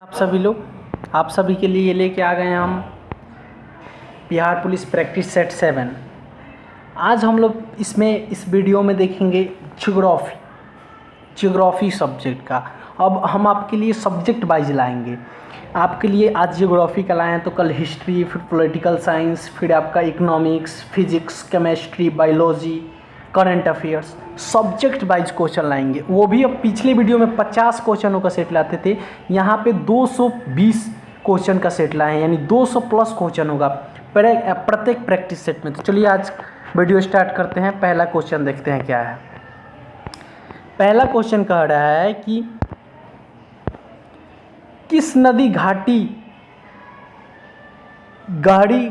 आप सभी के लिए लेके आ गए हैं हम बिहार पुलिस प्रैक्टिस सेट 7। आज हम लोग इस वीडियो में देखेंगे ज्योग्राफी सब्जेक्ट का। अब हम आपके लिए सब्जेक्ट वाइज लाएंगे। आपके लिए आज ज्योग्राफी का लाएँ तो कल हिस्ट्री, फिर पॉलिटिकल साइंस, फिर आपका economics, physics, chemistry, biology, current affairs, subject wise question लाएंगे। वो भी अब पिछले वीडियो में 50 क्वेश्चनों का सेट लाते थे, यहाँ पे 220 क्वेश्चन का सेट लाए हैं, यानी 200 प्लस क्वेश्चन होगा प्रत्येक प्रैक्टिस सेट में। तो चलिए आज वीडियो स्टार्ट करते हैं। पहला क्वेश्चन देखते हैं क्या है। पहला क्वेश्चन कह रहा है कि किस नदी घाटी गहरी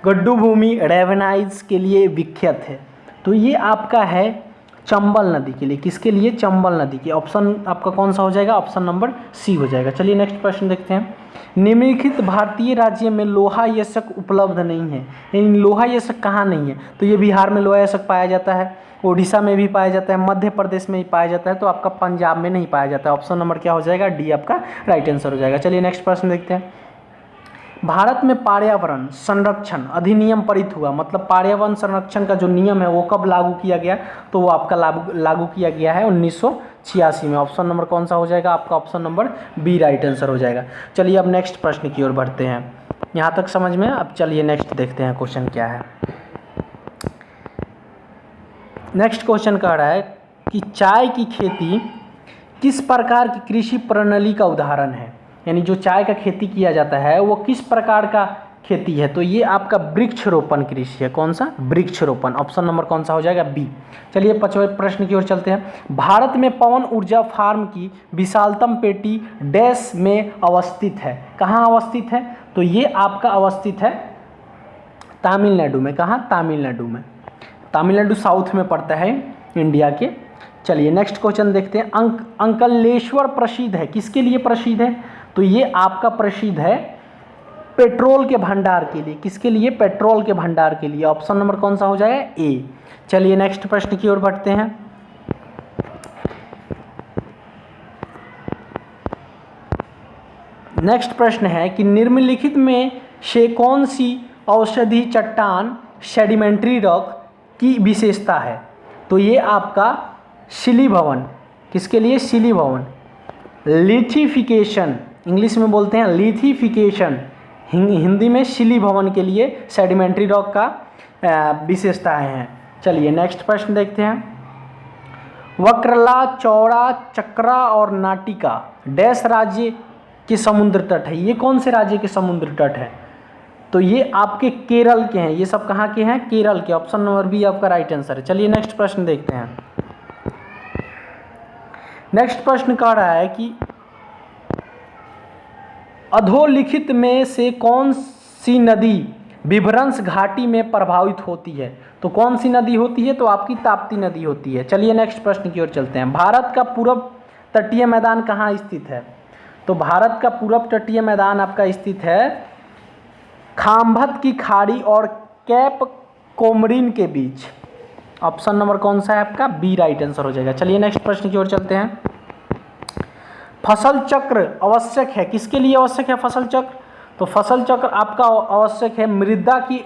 गड्ढू भूमि रेवेनाइज के लिए विख्यात है? तो ये आपका है चंबल नदी के लिए। किसके लिए? चंबल नदी के। ऑप्शन आपका कौन सा हो जाएगा? ऑप्शन नंबर सी हो जाएगा। चलिए नेक्स्ट प्रश्न देखते हैं। निम्नलिखित भारतीय राज्य में लोहा यशक उपलब्ध नहीं है, यानी लोहा यशक कहाँ नहीं है? तो ये बिहार में लोहा यशक पाया जाता है, उड़ीसा में भी पाया जाता है, मध्य प्रदेश में भी पाया जाता है, तो आपका पंजाब में नहीं पाया जाता है। ऑप्शन नंबर क्या हो जाएगा? डी आपका राइट आंसर हो जाएगा। चलिए नेक्स्ट प्रश्न देखते हैं। भारत में पर्यावरण संरक्षण अधिनियम पारित हुआ, मतलब पर्यावरण संरक्षण का जो नियम है वो कब लागू किया गया? तो वो आपका लागू किया गया है 1986 में। ऑप्शन नंबर कौन सा हो जाएगा? आपका option number B right answer हो जाएगा। चलिए अब नेक्स्ट प्रश्न की ओर बढ़ते हैं। यहाँ तक समझ में? अब चलिए नेक्स्ट देखते हैं क्वेश्चन क्या है। नेक्स्ट क्वेश्चन कह रहा है कि चाय की खेती किस प्रकार की कृषि प्रणाली का उदाहरण है? यानी जो चाय का खेती किया जाता है वो किस प्रकार का खेती है? तो ये आपका वृक्षरोपण कृषि है। कौन सा? वृक्षरोपण। ऑप्शन नंबर कौन सा हो जाएगा? बी। चलिए 5वें प्रश्न की ओर चलते हैं। भारत में पवन ऊर्जा फार्म की विशालतम पेटी डैश में अवस्थित है? कहाँ अवस्थित है? तो ये आपका अवस्थित है तमिलनाडु में। कहाँ? तमिलनाडु में। तमिलनाडु साउथ में पड़ता है इंडिया के। चलिए नेक्स्ट क्वेश्चन देखते हैं। अंकलेश्वर प्रसिद्ध है, किसके लिए प्रसिद्ध है? तो ये आपका प्रसिद्ध है पेट्रोल के भंडार के लिए। किसके लिए? पेट्रोल के भंडार के लिए। ऑप्शन नंबर कौन सा हो जाएगा? ए। चलिए नेक्स्ट प्रश्न की ओर बढ़ते हैं। नेक्स्ट प्रश्न है कि निम्नलिखित में से कौन सी औषधि चट्टान सेडिमेंट्री रॉक की विशेषता है? तो ये आपका शिलीभवन। किसके लिए? शिलीभवन। लिथिफिकेशन, इंग्लिश में बोलते हैं लिथिफिकेशन, हिंदी में शिलीभवन के लिए सेडिमेंट्री रॉक का विशेषताएं हैं। चलिए नेक्स्ट प्रश्न देखते हैं। वक्रला, चौड़ा, चक्रा और नाटिका डैश राज्य के समुद्र तट है? ये कौन से राज्य के समुद्र तट है? तो ये आपके केरल के हैं। ये सब कहाँ के हैं? केरल के। ऑप्शन नंबर बी आपका राइट आंसर है। चलिए नेक्स्ट प्रश्न देखते हैं। नेक्स्ट प्रश्न कह रहा है कि अधोलिखित में से कौन सी नदी विभ्रंश घाटी में प्रभावित होती है? तो कौन सी नदी होती है? तो आपकी ताप्ती नदी होती है। चलिए नेक्स्ट प्रश्न की ओर चलते हैं। भारत का पूर्व तटीय मैदान कहाँ स्थित है? तो भारत का पूर्व तटीय मैदान आपका स्थित है खाम्भत की खाड़ी और कैप कोमरिन के बीच। ऑप्शन नंबर कौन सा है आपका? बी राइट आंसर हो जाएगा। चलिए नेक्स्ट प्रश्न की ओर चलते हैं। फसल चक्र आवश्यक है, किसके लिए आवश्यक है फसल चक्र? तो फसल चक्र आपका आवश्यक है मृदा की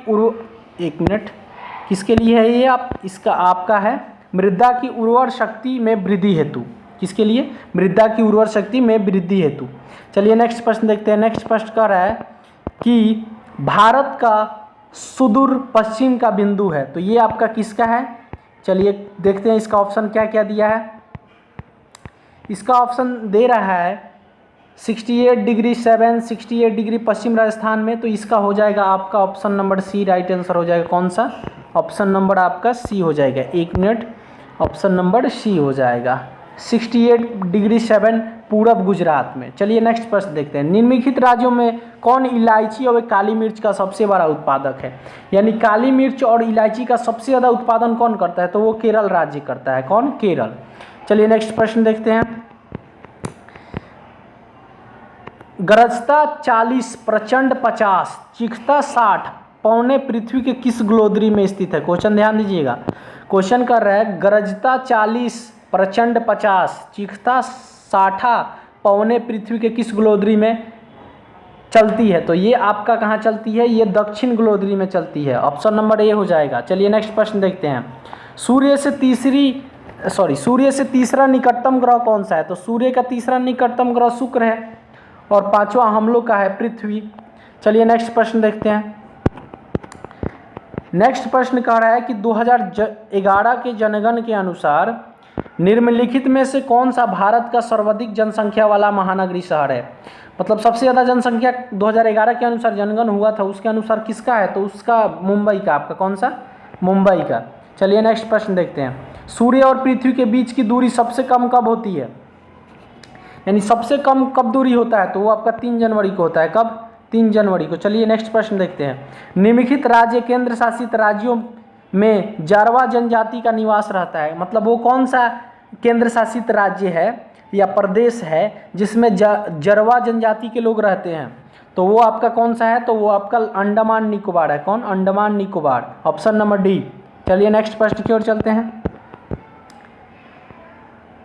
एक मिनट, किसके लिए है ये? इसका आपका है मृदा की उर्वर शक्ति में वृद्धि हेतु। किसके लिए? मृदा की उर्वर शक्ति में वृद्धि हेतु। चलिए नेक्स्ट प्रश्न देखते हैं। नेक्स्ट प्रश्न कह रहा है कि भारत का सुदूर पश्चिम का बिंदु है, तो ये आपका किसका है? चलिए देखते हैं इसका ऑप्शन क्या क्या दिया है। इसका ऑप्शन दे रहा है 68 डिग्री 7, 68 डिग्री पश्चिम राजस्थान में, तो इसका हो जाएगा आपका option number C right answer हो जाएगा। कौन सा? ऑप्शन नंबर आपका सी हो जाएगा। एक मिनट, ऑप्शन नंबर सी हो जाएगा 68 डिग्री 7 पूरब गुजरात में। चलिए नेक्स्ट प्रश्न देखते हैं। निम्नलिखित राज्यों में कौन इलायची और काली मिर्च का सबसे बड़ा उत्पादक है? यानी काली मिर्च और इलायची का सबसे ज़्यादा उत्पादन कौन करता है? तो वो केरल राज्य करता है। कौन? केरल। चलिए नेक्स्ट प्रश्न देखते हैं। गरजता 40, प्रचंड 50, चीखता 60 पौने पृथ्वी के किस ग्लोदरी में स्थित है? क्वेश्चन ध्यान दीजिएगा। क्वेश्चन कर रहा है गरजता 40, प्रचंड 50, चीखता 60 पवने पृथ्वी के किस ग्लोदरी में चलती है? तो ये आपका कहाँ चलती है? ये दक्षिण ग्लोदरी में चलती है। ऑप्शन नंबर ए हो जाएगा। चलिए नेक्स्ट प्रश्न देखते हैं। सूर्य से तीसरा निकटतम ग्रह कौन सा है? तो सूर्य का तीसरा निकटतम ग्रह शुक्र है और पांचवा हम लोग का है पृथ्वी। चलिए नेक्स्ट प्रश्न देखते हैं। नेक्स्ट प्रश्न कह रहा है कि 2011 के जनगण के अनुसार निम्नलिखित में से कौन सा भारत का सर्वाधिक जनसंख्या वाला महानगरीय शहर है? मतलब सबसे ज़्यादा जनसंख्या 2011 के अनुसार जनगण हुआ था, उसके अनुसार किसका है? तो उसका मुंबई का। आपका कौन सा? मुंबई का। चलिए नेक्स्ट प्रश्न देखते हैं। सूर्य और पृथ्वी के बीच की दूरी सबसे कम कब होती है? यानी सबसे कम कब दूरी होता है? तो वो आपका 3 जनवरी को होता है। कब? 3 जनवरी को। चलिए नेक्स्ट प्रश्न देखते हैं। निम्नलिखित राज्य केंद्र शासित राज्यों में जारवा जनजाति का निवास रहता है। मतलब वो कौन सा केंद्र शासित राज्य है या प्रदेश है जिसमें जारवा जनजाति के लोग रहते हैं? तो वो आपका कौन सा है? तो वो आपका अंडमान निकोबार है। कौन? Andaman Nicobar. Option number D. चलिए नेक्स्ट प्रश्न की ओर चलते हैं।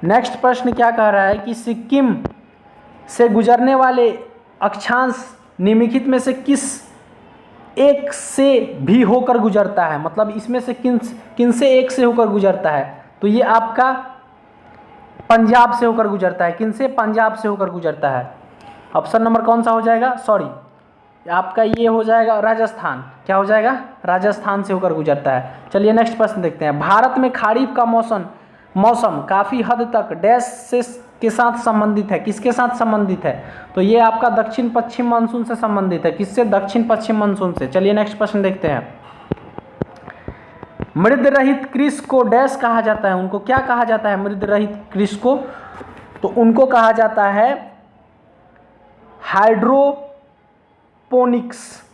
नेक्स्ट प्रश्न क्या कह रहा है कि सिक्किम से गुजरने वाले अक्षांश निम्नलिखित में से किस एक से भी होकर गुजरता है? मतलब इसमें से किन से एक से होकर गुजरता है? तो ये आपका पंजाब से होकर गुजरता है। किन से? पंजाब से होकर गुजरता है। ऑप्शन नंबर कौन सा हो जाएगा? आपका ये हो जाएगा राजस्थान। क्या हो जाएगा? राजस्थान से होकर गुजरता है। चलिए नेक्स्ट प्रश्न देखते हैं। भारत में खरीफ का मौसम काफ़ी हद तक डैश से के साथ संबंधित है? किसके साथ संबंधित है? तो ये आपका दक्षिण पश्चिम मानसून से संबंधित है। किससे? दक्षिण पश्चिम मानसून से। चलिए नेक्स्ट प्रश्न देखते हैं। मृद रहित कृषि को डैश कहा जाता है? उनको क्या कहा जाता है? मृद रहित कृषि को, तो उनको कहा जाता है हाइड्रोपोनिक्स।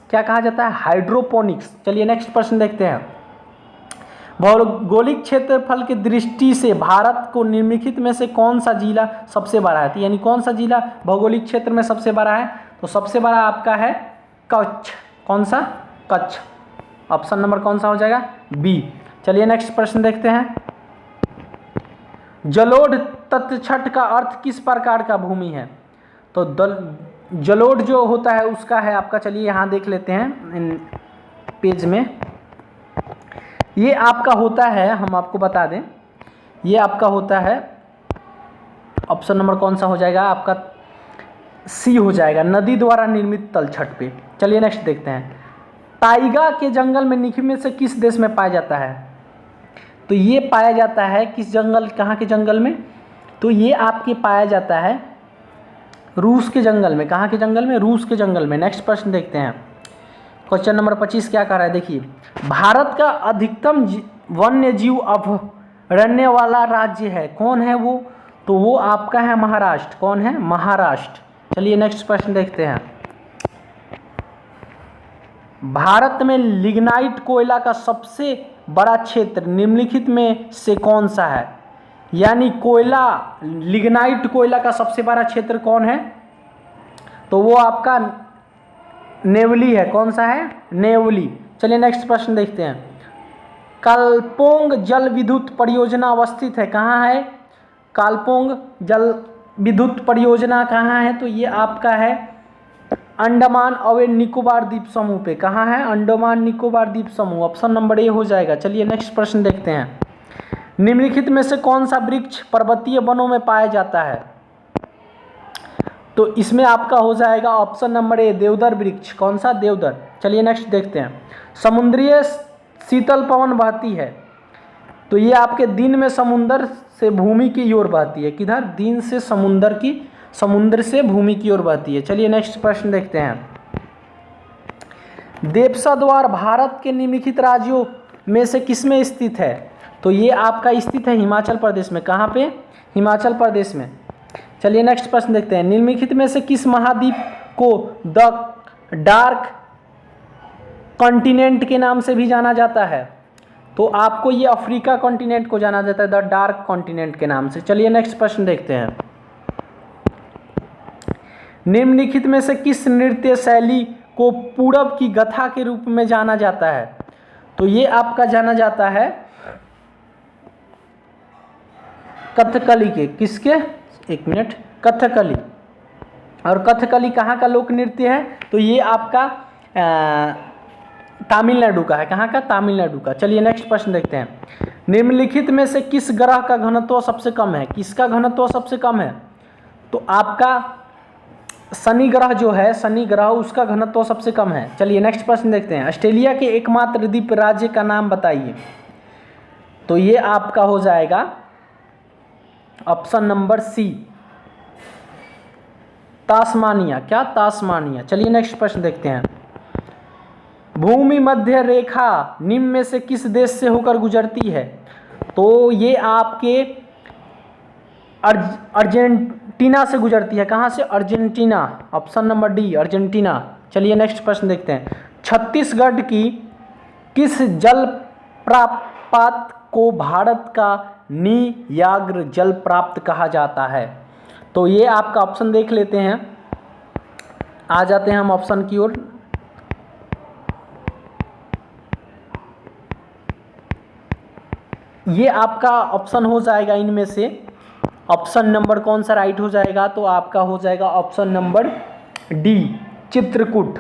क्या कहा जाता है? हाइड्रोपोनिक्स। चलिए नेक्स्ट प्रश्न देखते हैं। भौगोलिक क्षेत्रफल की दृष्टि से भारत को निम्नलिखित में से कौन सा जिला सबसे बड़ा है? यानी कौन सा जिला भौगोलिक क्षेत्र में सबसे बड़ा है? तो सबसे बड़ा आपका है कच्छ। कौन सा? कच्छ। ऑप्शन नंबर कौन सा हो जाएगा? बी। चलिए नेक्स्ट प्रश्न देखते हैं। जलोढ़ तटछट का अर्थ किस प्रकार का भूमि है? तो जलोढ़ जो होता है उसका है आपका, चलिए यहाँ देख लेते हैं इन पेज में। ये आपका होता है, हम आपको बता दें, ये आपका होता है ऑप्शन नंबर कौन सा हो जाएगा? आपका सी हो जाएगा, नदी द्वारा निर्मित तलछट पे। चलिए नेक्स्ट देखते हैं। ताइगा के जंगल में निम्नलिखित में से किस देश में पाया जाता है? तो ये पाया जाता है किस जंगल, कहाँ के जंगल में? तो ये आपके पाया जाता है रूस के जंगल में। कहाँ के जंगल में? रूस के जंगल में। नेक्स्ट प्रश्न देखते हैं। क्वेश्चन नंबर 25 क्या कह रहा है? देखिए, भारत का अधिकतम वन्य जीव अभयारण्य वाला राज्य है, कौन है वो? तो वो आपका है महाराष्ट्र। कौन है? महाराष्ट्र। चलिए नेक्स्ट प्रश्न देखते हैं। भारत में लिग्नाइट कोयला का सबसे बड़ा क्षेत्र निम्नलिखित में से कौन सा है? यानी लिग्नाइट कोयला का सबसे बड़ा क्षेत्र कौन है? तो वो आपका नेवली है। कौन सा है? नेवली। चलिए नेक्स्ट प्रश्न देखते हैं। कालपोंग जल विद्युत परियोजना अवस्थित है, कहाँ है? कालपोंग जल विद्युत परियोजना कहाँ है? तो ये आपका है अंडमान और निकोबार द्वीप समूह पे। कहाँ है? अंडमान निकोबार द्वीप समूह। ऑप्शन नंबर ए हो जाएगा। चलिए नेक्स्ट प्रश्न देखते हैं। निम्नलिखित में से कौन सा वृक्ष पर्वतीय वनों में पाया जाता है? तो इसमें आपका हो जाएगा ऑप्शन नंबर ए, देवदार वृक्ष। कौन सा? देवदार। चलिए नेक्स्ट देखते हैं। समुद्रीय शीतल पवन बहती है, तो ये आपके दिन में समुद्र से भूमि की ओर बहती है। किधर? दिन से समुद्र से भूमि की ओर बहती है। चलिए नेक्स्ट प्रश्न देखते हैं। देवसा द्वार भारत के निम्नलिखित राज्यों में से किसमें स्थित है? तो ये आपका स्थित है हिमाचल प्रदेश में। कहाँ पे? हिमाचल प्रदेश में। चलिए नेक्स्ट प्रश्न देखते हैं। निम्नलिखित में से किस महाद्वीप को द डार्क कॉन्टिनेंट के नाम से भी जाना जाता है? तो आपको ये अफ्रीका कॉन्टिनेंट को जाना जाता है द डार्क कॉन्टिनेंट के नाम से। चलिए नेक्स्ट प्रश्न देखते हैं। निम्नलिखित में से किस नृत्य शैली को पूरब की गथा के रूप में जाना जाता है? तो ये आपका जाना जाता है कथकली के। किसके? एक मिनट। कथकली। और कथकली कहाँ का लोक नृत्य है? तो ये आपका तमिलनाडु का है। कहाँ का? तमिलनाडु का। चलिए नेक्स्ट प्रश्न देखते हैं। निम्नलिखित में से किस ग्रह का घनत्व सबसे कम है? किसका घनत्व सबसे कम है? तो आपका शनि ग्रह जो है, शनि ग्रह, उसका घनत्व सबसे कम है। चलिए नेक्स्ट प्रश्न देखते हैं। ऑस्ट्रेलिया के एकमात्र द्वीप राज्य का नाम बताइए। तो ये आपका हो जाएगा ऑप्शन नंबर सी, तास्मानिया। क्या? तास्मानिया। चलिए नेक्स्ट प्रश्न देखते हैं। भूमि मध्य रेखा निम्न में से किस देश से होकर गुजरती है? तो ये आपके अर्जेंटीना से गुजरती है। कहाँ से? Argentina. Option number D, Argentina. चलिए नेक्स्ट प्रश्न देखते हैं। छत्तीसगढ़ की किस जलप्रपात को भारत का नियाग्रा जलप्रपात कहा जाता है? तो ये आपका ऑप्शन देख लेते हैं। आ जाते हैं हम ऑप्शन की ओर। ये आपका ऑप्शन हो जाएगा इनमें से ऑप्शन नंबर कौन सा राइट हो जाएगा? तो आपका हो जाएगा ऑप्शन नंबर डी, चित्रकूट।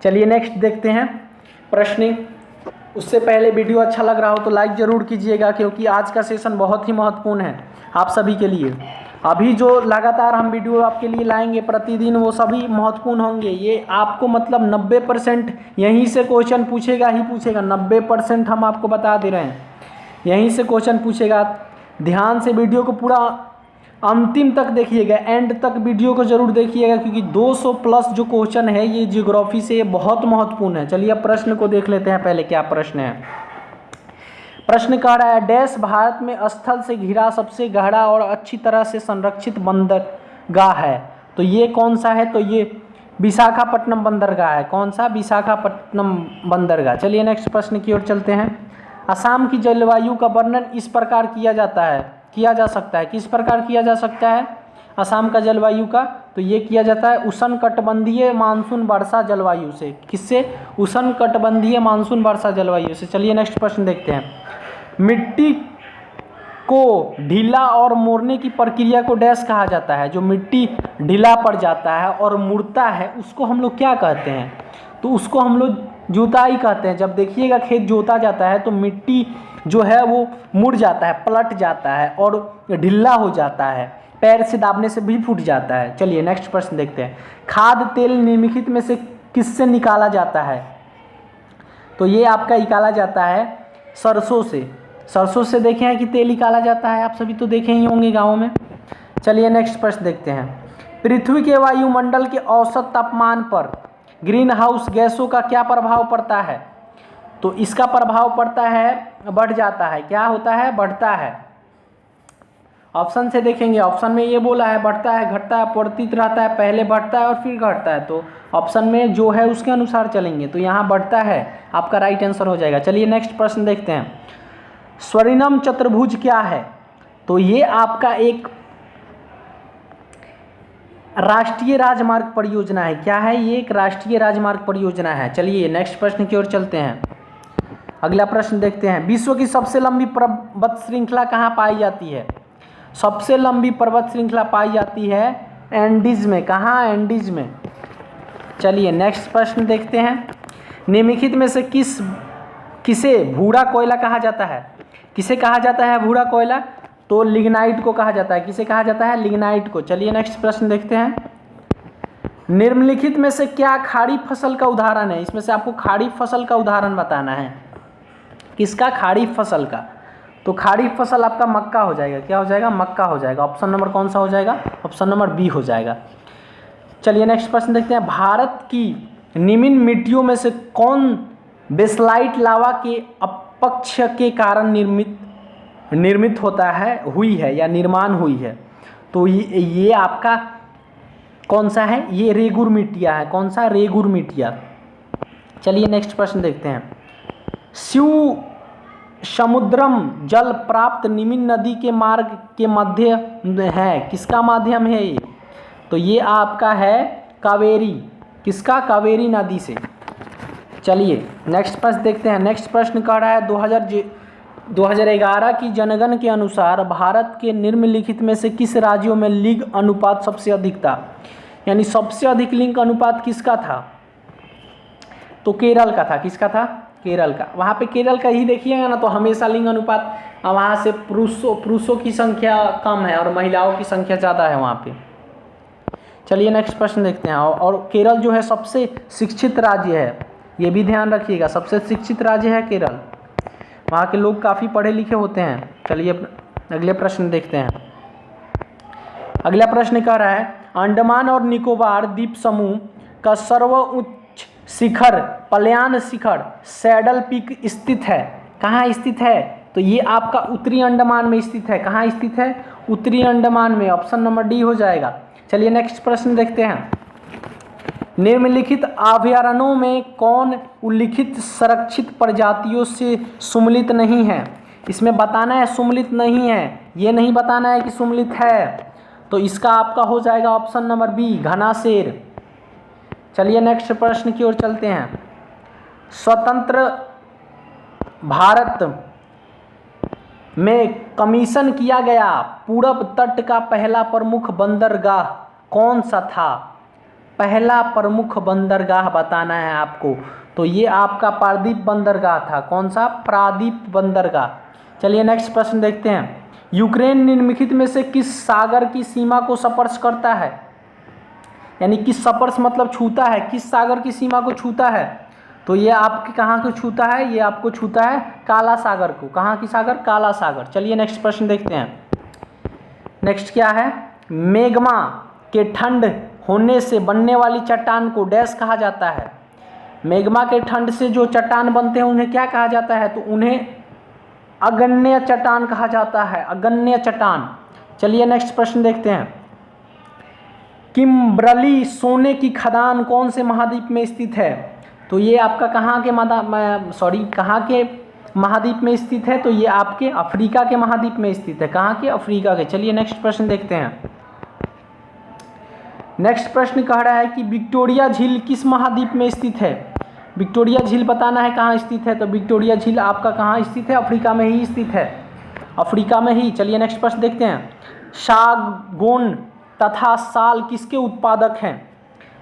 चलिए नेक्स्ट देखते हैं प्रश्न। उससे पहले वीडियो अच्छा लग रहा हो तो लाइक ज़रूर कीजिएगा, क्योंकि आज का सेशन बहुत ही महत्वपूर्ण है आप सभी के लिए। अभी जो लगातार हम वीडियो आपके लिए लाएंगे प्रतिदिन, वो सभी महत्वपूर्ण होंगे। ये आपको मतलब 90% यहीं से क्वेश्चन पूछेगा ही पूछेगा। 90% हम आपको बता दे रहे हैं, यहीं से क्वेश्चन पूछेगा। ध्यान से वीडियो को पूरा अंतिम तक देखिएगा, एंड तक वीडियो को जरूर देखिएगा, क्योंकि 200 प्लस जो क्वेश्चन है ये ज्योग्राफी से ये बहुत महत्वपूर्ण है। चलिए अब प्रश्न को देख लेते हैं। पहले क्या प्रश्न है? प्रश्न कह रहा है, डैश भारत में स्थल से घिरा सबसे गहरा और अच्छी तरह से संरक्षित बंदरगाह है। तो ये कौन सा है? तो ये विशाखापट्टनम बंदरगाह है। कौन सा? विशाखापट्टनम बंदरगाह। चलिए नेक्स्ट प्रश्न की ओर चलते हैं। असम की जलवायु का वर्णन इस प्रकार किया जा सकता है। किस प्रकार किया जा सकता है असम का जलवायु का? तो ये किया जाता है उष्णकटिबंधीय मानसून वर्षा जलवायु से। किससे? उष्णकटिबंधीय मानसून वर्षा जलवायु से। चलिए नेक्स्ट प्रश्न देखते हैं। मिट्टी को ढीला और मोड़ने की प्रक्रिया को डैश कहा जाता है। जो मिट्टी ढीला पड़ जाता है और मुड़ता है उसको हम लोग क्या कहते हैं? तो उसको हम लोग जुताई कहते हैं। जब देखिएगा खेत जोता जाता है तो मिट्टी जो है वो मुड़ जाता है, पलट जाता है और ढीला हो जाता है, पैर से दाबने से भी फूट जाता है। चलिए नेक्स्ट प्रश्न देखते हैं। खाद्य तेल निम्नलिखित में से किससे निकाला जाता है? तो ये आपका निकाला जाता है सरसों से। सरसों से देखे हैं कि तेल निकाला जाता है, आप सभी तो देखे ही होंगे गाँव में। चलिए नेक्स्ट प्रश्न देखते हैं। पृथ्वी के वायुमंडल के औसत तापमान पर ग्रीन हाउस गैसों का क्या प्रभाव पड़ता है? तो इसका प्रभाव पड़ता है, बढ़ जाता है। क्या होता है? बढ़ता है। ऑप्शन से देखेंगे, ऑप्शन में ये बोला है बढ़ता है, घटता है, परिवर्तित रहता है, पहले बढ़ता है और फिर घटता है। तो ऑप्शन में जो है उसके अनुसार चलेंगे, तो यहाँ बढ़ता है आपका राइट आंसर हो जाएगा। चलिए नेक्स्ट प्रश्न देखते हैं। स्वर्णिम चतुर्भुज क्या है? तो ये आपका एक राष्ट्रीय राजमार्ग परियोजना है। क्या है? ये एक राष्ट्रीय राजमार्ग परियोजना है। चलिए नेक्स्ट प्रश्न की ओर चलते हैं। अगला प्रश्न देखते हैं। विश्व की सबसे लंबी पर्वत श्रृंखला कहाँ पाई जाती है? सबसे लंबी पर्वत श्रृंखला पाई जाती है एंडीज में। कहाँ? एंडीज में। चलिए नेक्स्ट प्रश्न देखते हैं। निम्नलिखित में से किसे भूरा कोयला कहा जाता है? किसे कहा जाता है भूरा कोयला? तो लिग्नाइट को कहा जाता है। किसे कहा जाता है? लिग्नाइट को। चलिए नेक्स्ट प्रश्न देखते हैं। निम्नलिखित में से क्या खाड़ी फसल का उदाहरण है? इसमें से आपको खाड़ी फसल का उदाहरण बताना है। किसका? खाड़ी फसल का। तो खाड़ी फसल आपका मक्का हो जाएगा। क्या हो जाएगा? मक्का हो जाएगा। ऑप्शन नंबर कौन सा हो जाएगा? ऑप्शन नंबर बी हो जाएगा। चलिए नेक्स्ट प्रश्न देखते हैं। भारत की निम्न मिट्टियों में से कौन बेसलाइट लावा के अपक्ष के कारण निर्मित होता है, हुई है या निर्माण हुई है? तो ये आपका कौन सा है? ये रेगुर मिट्टिया है। कौन सा? रेगुर मिट्टिया। चलिए नेक्स्ट प्रश्न देखते हैं। शिव समुद्रम जल प्राप्त निम्न नदी के मार्ग के मध्य है। किसका माध्यम है ये? तो ये आपका है कावेरी। किसका? कावेरी नदी से। चलिए नेक्स्ट प्रश्न देखते हैं। नेक्स्ट प्रश्न कह रहा है 2011 की जनगणना के अनुसार भारत के निम्नलिखित में से किस राज्यों में लिंग अनुपात सबसे अधिक था? यानी सबसे अधिक लिंग अनुपात किसका था? तो केरल का था। किसका था? केरल का। वहाँ पे केरल का ही देखिएगा ना तो हमेशा लिंग अनुपात वहाँ से पुरुषों की संख्या कम है और महिलाओं की संख्या ज़्यादा है वहाँ पे। चलिए नेक्स्ट प्रश्न देखते हैं। और केरल जो है सबसे शिक्षित राज्य है, ये भी ध्यान रखिएगा, सबसे शिक्षित राज्य है केरल। वहाँ के लोग काफ़ी पढ़े लिखे होते हैं। चलिए अगले प्रश्न देखते हैं। अगला प्रश्न कह रहा है अंडमान और निकोबार द्वीप समूह का सर्वोच्च शिखर पलायन शिखर सैडल पीक स्थित है। कहाँ स्थित है? तो ये आपका उत्तरी अंडमान में स्थित है। कहाँ स्थित है? उत्तरी अंडमान में। ऑप्शन नंबर डी हो जाएगा। चलिए नेक्स्ट प्रश्न देखते हैं। निम्नलिखित अभयारण्यों में कौन उल्लिखित संरक्षित प्रजातियों से सम्मिलित नहीं है? इसमें बताना है सम्मिलित नहीं है, ये नहीं बताना है कि सम्मिलित है। तो इसका आपका हो जाएगा ऑप्शन नंबर बी, घना शेर। चलिए नेक्स्ट प्रश्न की ओर चलते हैं। स्वतंत्र भारत में कमीशन किया गया पूरब तट का पहला प्रमुख बंदरगाह कौन सा था? पहला प्रमुख बंदरगाह बताना है आपको। तो ये आपका पारादीप बंदरगाह था। कौन सा? पारादीप बंदरगाह। चलिए नेक्स्ट प्रश्न देखते हैं। यूक्रेन निम्नलिखित में से किस सागर की सीमा को स्पर्श करता है? यानी किस स्पर्श मतलब छूता है, किस सागर की सीमा को छूता है? तो ये आपके कहाँ को छूता है? ये आपको छूता है काला सागर को। कहाँ की सागर? काला सागर। चलिए नेक्स्ट प्रश्न देखते हैं। नेक्स्ट क्या है? मैग्मा के ठंड होने से बनने वाली चट्टान को डैश कहा जाता है? मैग्मा के ठंड से जो चट्टान बनते हैं उन्हें क्या कहा जाता है? तो उन्हें अग्न्यय चट्टान कहा जाता है। अग्न्यय चट्टान। चलिए नेक्स्ट प्रश्न देखते हैं। किम्बरली सोने की खदान कौन से महाद्वीप में स्थित है? तो ये आपका कहाँ के महाद्वीप में स्थित है? तो ये आपके अफ्रीका के महाद्वीप में स्थित है। कहाँ के? अफ्रीका के। चलिए नेक्स्ट प्रश्न देखते हैं। नेक्स्ट प्रश्न कह रहा है कि विक्टोरिया झील किस महाद्वीप में स्थित है? विक्टोरिया झील बताना है कहाँ स्थित है। तो विक्टोरिया झील आपका कहाँ स्थित है? अफ्रीका में ही स्थित है। अफ्रीका में ही। चलिए नेक्स्ट प्रश्न देखते हैं। सागौन तथा साल किसके उत्पादक हैं?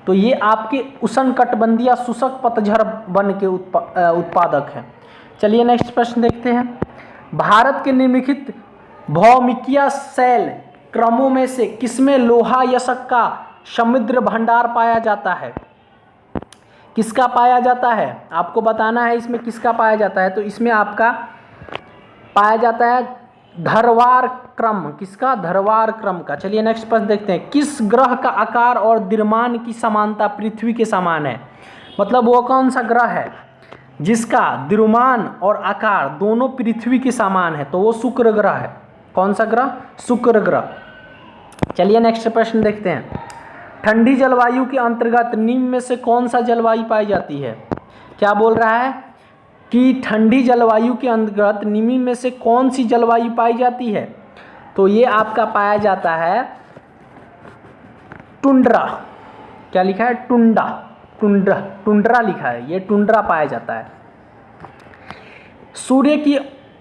तो ये आपके उष्णकटिबंधीय शुष्क पतझड़ वन के उत्पादक हैं। चलिए नेक्स्ट प्रश्न देखते हैं। भारत के निम्नलिखित भौमिकीय शैल क्रमों में से किसमें लोहा यशक का समृद्ध भंडार पाया जाता है? किसका पाया जाता है? आपको बताना है इसमें किसका पाया जाता है। तो इसमें आपका पाया जाता है धरवार क्रम। किसका? धरवार क्रम का। चलिए नेक्स्ट प्रश्न देखते हैं। किस ग्रह का आकार और द्रव्यमान की समानता पृथ्वी के समान है? मतलब वो कौन सा ग्रह है जिसका द्रव्यमान और आकार दोनों पृथ्वी के समान है? तो वो शुक्र ग्रह है। कौन सा ग्रह? शुक्र ग्रह। चलिए नेक्स्ट प्रश्न देखते हैं। ठंडी जलवायु के अंतर्गत निम्न में से कौन सा जलवायु पाई जाती है? क्या बोल रहा है कि ठंडी जलवायु के अंतर्गत निम्न में से कौन सी जलवायु पाई जाती है? तो ये आपका पाया जाता है टुंड्रा। क्या लिखा है? टुंड्रा लिखा है। ये टुंड्रा पाया जाता है। सूर्य की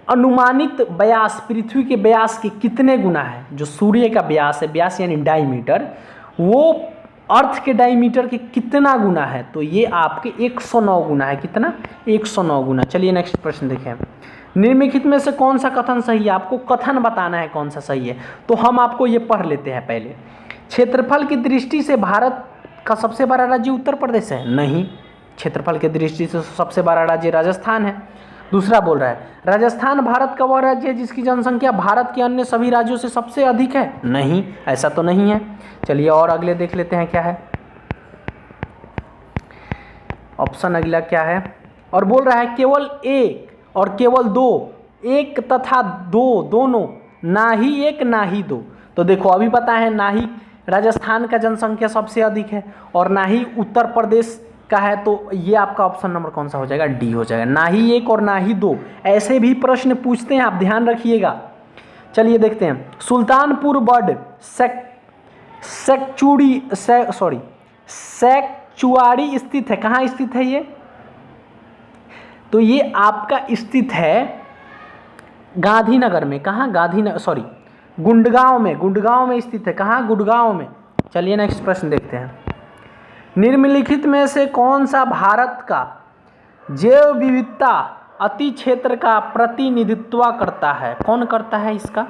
अनुमानित व्यास पृथ्वी के व्यास के कितने गुना है? जो सूर्य का व्यास है, व्यास यानी डायमीटर, वो अर्थ के डायमीटर के कितना गुना है? तो ये आपके 109 गुना है। कितना? 109 गुना। चलिए नेक्स्ट प्रश्न देखें। निम्नलिखित में से कौन सा कथन सही है? आपको कथन बताना है कौन सा सही है। तो हम आपको ये पढ़ लेते हैं पहले। क्षेत्रफल की दृष्टि से भारत का सबसे बड़ा राज्य उत्तर प्रदेश है? नहीं, क्षेत्रफल की दृष्टि से सबसे बड़ा राज्य राजस्थान है। दूसरा बोल रहा है राजस्थान भारत का वह राज्य है जिसकी जनसंख्या भारत के अन्य सभी राज्यों से सबसे अधिक है? नहीं, ऐसा तो नहीं है। चलिए और अगले देख लेते हैं क्या है। ऑप्शन अगला क्या है? और बोल रहा है केवल एक और केवल दो, एक तथा दो दोनों, ना ही एक ना ही दो। तो देखो अभी पता है ना ही राजस्थान का जनसंख्या सबसे अधिक है और ना ही उत्तर प्रदेश का है। तो ये आपका ऑप्शन नंबर कौन सा हो जाएगा? डी हो जाएगा। ना ही एक और ना ही दो, ऐसे भी प्रश्न पूछते हैं, आप ध्यान रखिएगा। चलिए देखते हैं। सुल्तानपुर बर्ड सेक्चुआरी स्थित है। कहाँ स्थित है ये? तो ये आपका स्थित है गांधीनगर में। कहाँ? गुड़गांव में। गुड़गांव में स्थित है। कहाँ? गुड़गांव में। चलिए नेक्स्ट प्रश्न देखते हैं। निम्नलिखित में से कौन सा भारत का जैव विविधता अति क्षेत्र का प्रतिनिधित्व करता है? कौन करता है इसका?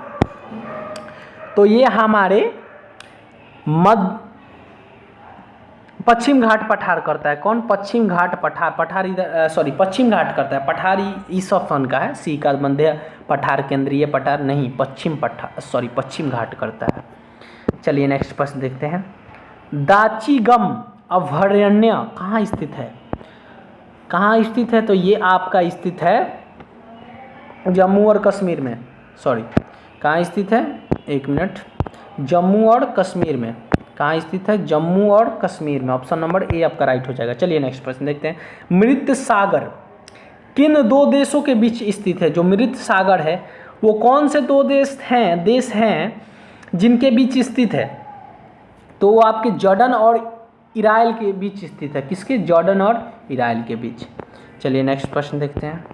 तो ये हमारे पश्चिम घाट पठार करता है। कौन? पश्चिम घाट पठार। पश्चिम घाट करता है। पठारी इस ऑप्शन का है, सी का मध्य पठार, केंद्रीय पठार नहीं, पश्चिम घाट करता है। चलिए नेक्स्ट प्रश्न देखते हैं। दाचीगम अभयारण्य कहाँ स्थित है? कहाँ स्थित है? तो ये आपका स्थित है जम्मू और कश्मीर में। कहाँ स्थित है? एक मिनट। जम्मू और कश्मीर में। कहाँ स्थित है? जम्मू और कश्मीर में। ऑप्शन नंबर ए आपका राइट हो जाएगा। चलिए नेक्स्ट प्रश्न देखते हैं। मृत सागर किन दो देशों के बीच स्थित है? जो मृत सागर है वो कौन से दो देश हैं जिनके बीच स्थित है? तो वो आपके जॉर्डन और इजराइल के बीच स्थित है। किसके? जॉर्डन और इजराइल के बीच। चलिए नेक्स्ट प्रश्न देखते हैं।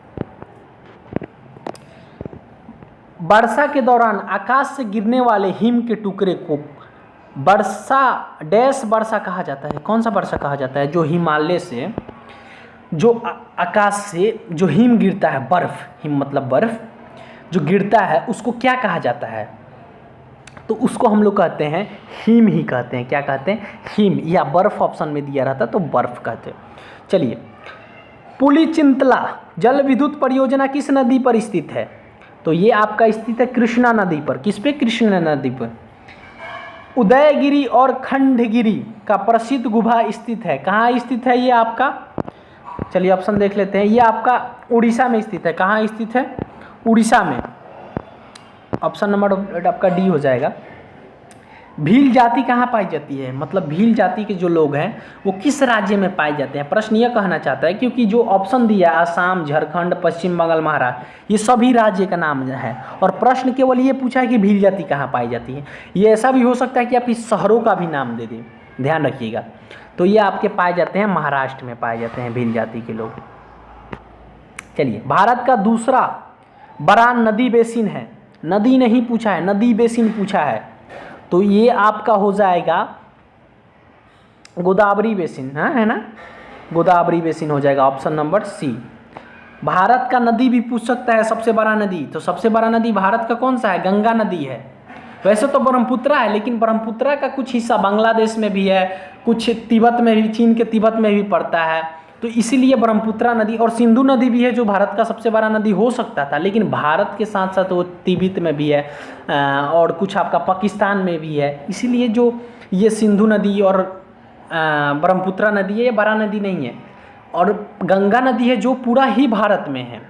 वर्षा के दौरान आकाश से गिरने वाले हिम के टुकड़े को वर्षा कहा जाता है। कौन सा वर्षा कहा जाता है? जो हिमालय से जो आकाश से जो हिम गिरता है, बर्फ, हिम मतलब बर्फ जो गिरता है, उसको क्या कहा जाता है? तो उसको हम लोग कहते हैं हिम ही कहते हैं। क्या कहते हैं? हिम, या बर्फ ऑप्शन में दिया रहता तो बर्फ कहते हैं। चलिए, पुलिचिंतला जल विद्युत परियोजना किस नदी पर स्थित है? तो ये आपका स्थित है कृष्णा नदी पर। किस पे? कृष्णा नदी पर। उदयगिरी और खंडगिरी का प्रसिद्ध गुफा स्थित है। कहाँ स्थित है ये आपका? चलिए ऑप्शन देख लेते हैं। ये आपका उड़ीसा में स्थित है। कहाँ स्थित है? उड़ीसा में। ऑप्शन नंबर आपका डी हो जाएगा। भील जाति कहाँ पाई जाती है? मतलब भील जाति के जो लोग हैं वो किस राज्य में पाए जाते हैं? प्रश्न यह कहना चाहता है क्योंकि जो ऑप्शन दिया आसाम, झारखंड, पश्चिम बंगाल, महाराष्ट्र, ये सभी राज्य का नाम है और प्रश्न केवल ये पूछा है कि भील जाति कहाँ पाई जाती है। ये ऐसा भी हो सकता है कि आप इस शहरों का भी नाम दे दें, ध्यान रखिएगा। तो ये आपके पाए जाते हैं महाराष्ट्र में पाए जाते हैं भील जाति के लोग। चलिए, भारत का दूसरा बड़ा नदी बेसिन है। नदी नहीं पूछा है, नदी बेसिन पूछा है। तो ये आपका हो जाएगा गोदावरी बेसिन, है ना? गोदावरी बेसिन हो जाएगा ऑप्शन नंबर सी। भारत का नदी भी पूछ सकता है, सबसे बड़ा नदी। तो सबसे बड़ा नदी भारत का कौन सा है? गंगा नदी है। वैसे तो ब्रह्मपुत्रा है, लेकिन ब्रह्मपुत्रा का कुछ हिस्सा बांग्लादेश में भी है, कुछ तिब्बत में भी, चीन के तिब्बत में भी पड़ता है। तो इसीलिए ब्रह्मपुत्रा नदी और सिंधु नदी भी है जो भारत का सबसे बड़ा नदी हो सकता था, लेकिन भारत के साथ साथ वो तिब्बत में भी है और कुछ आपका पाकिस्तान में भी है। इसीलिए जो ये सिंधु नदी और ब्रह्मपुत्रा नदी है, ये बड़ा नदी नहीं है। और गंगा नदी है जो पूरा ही भारत में है।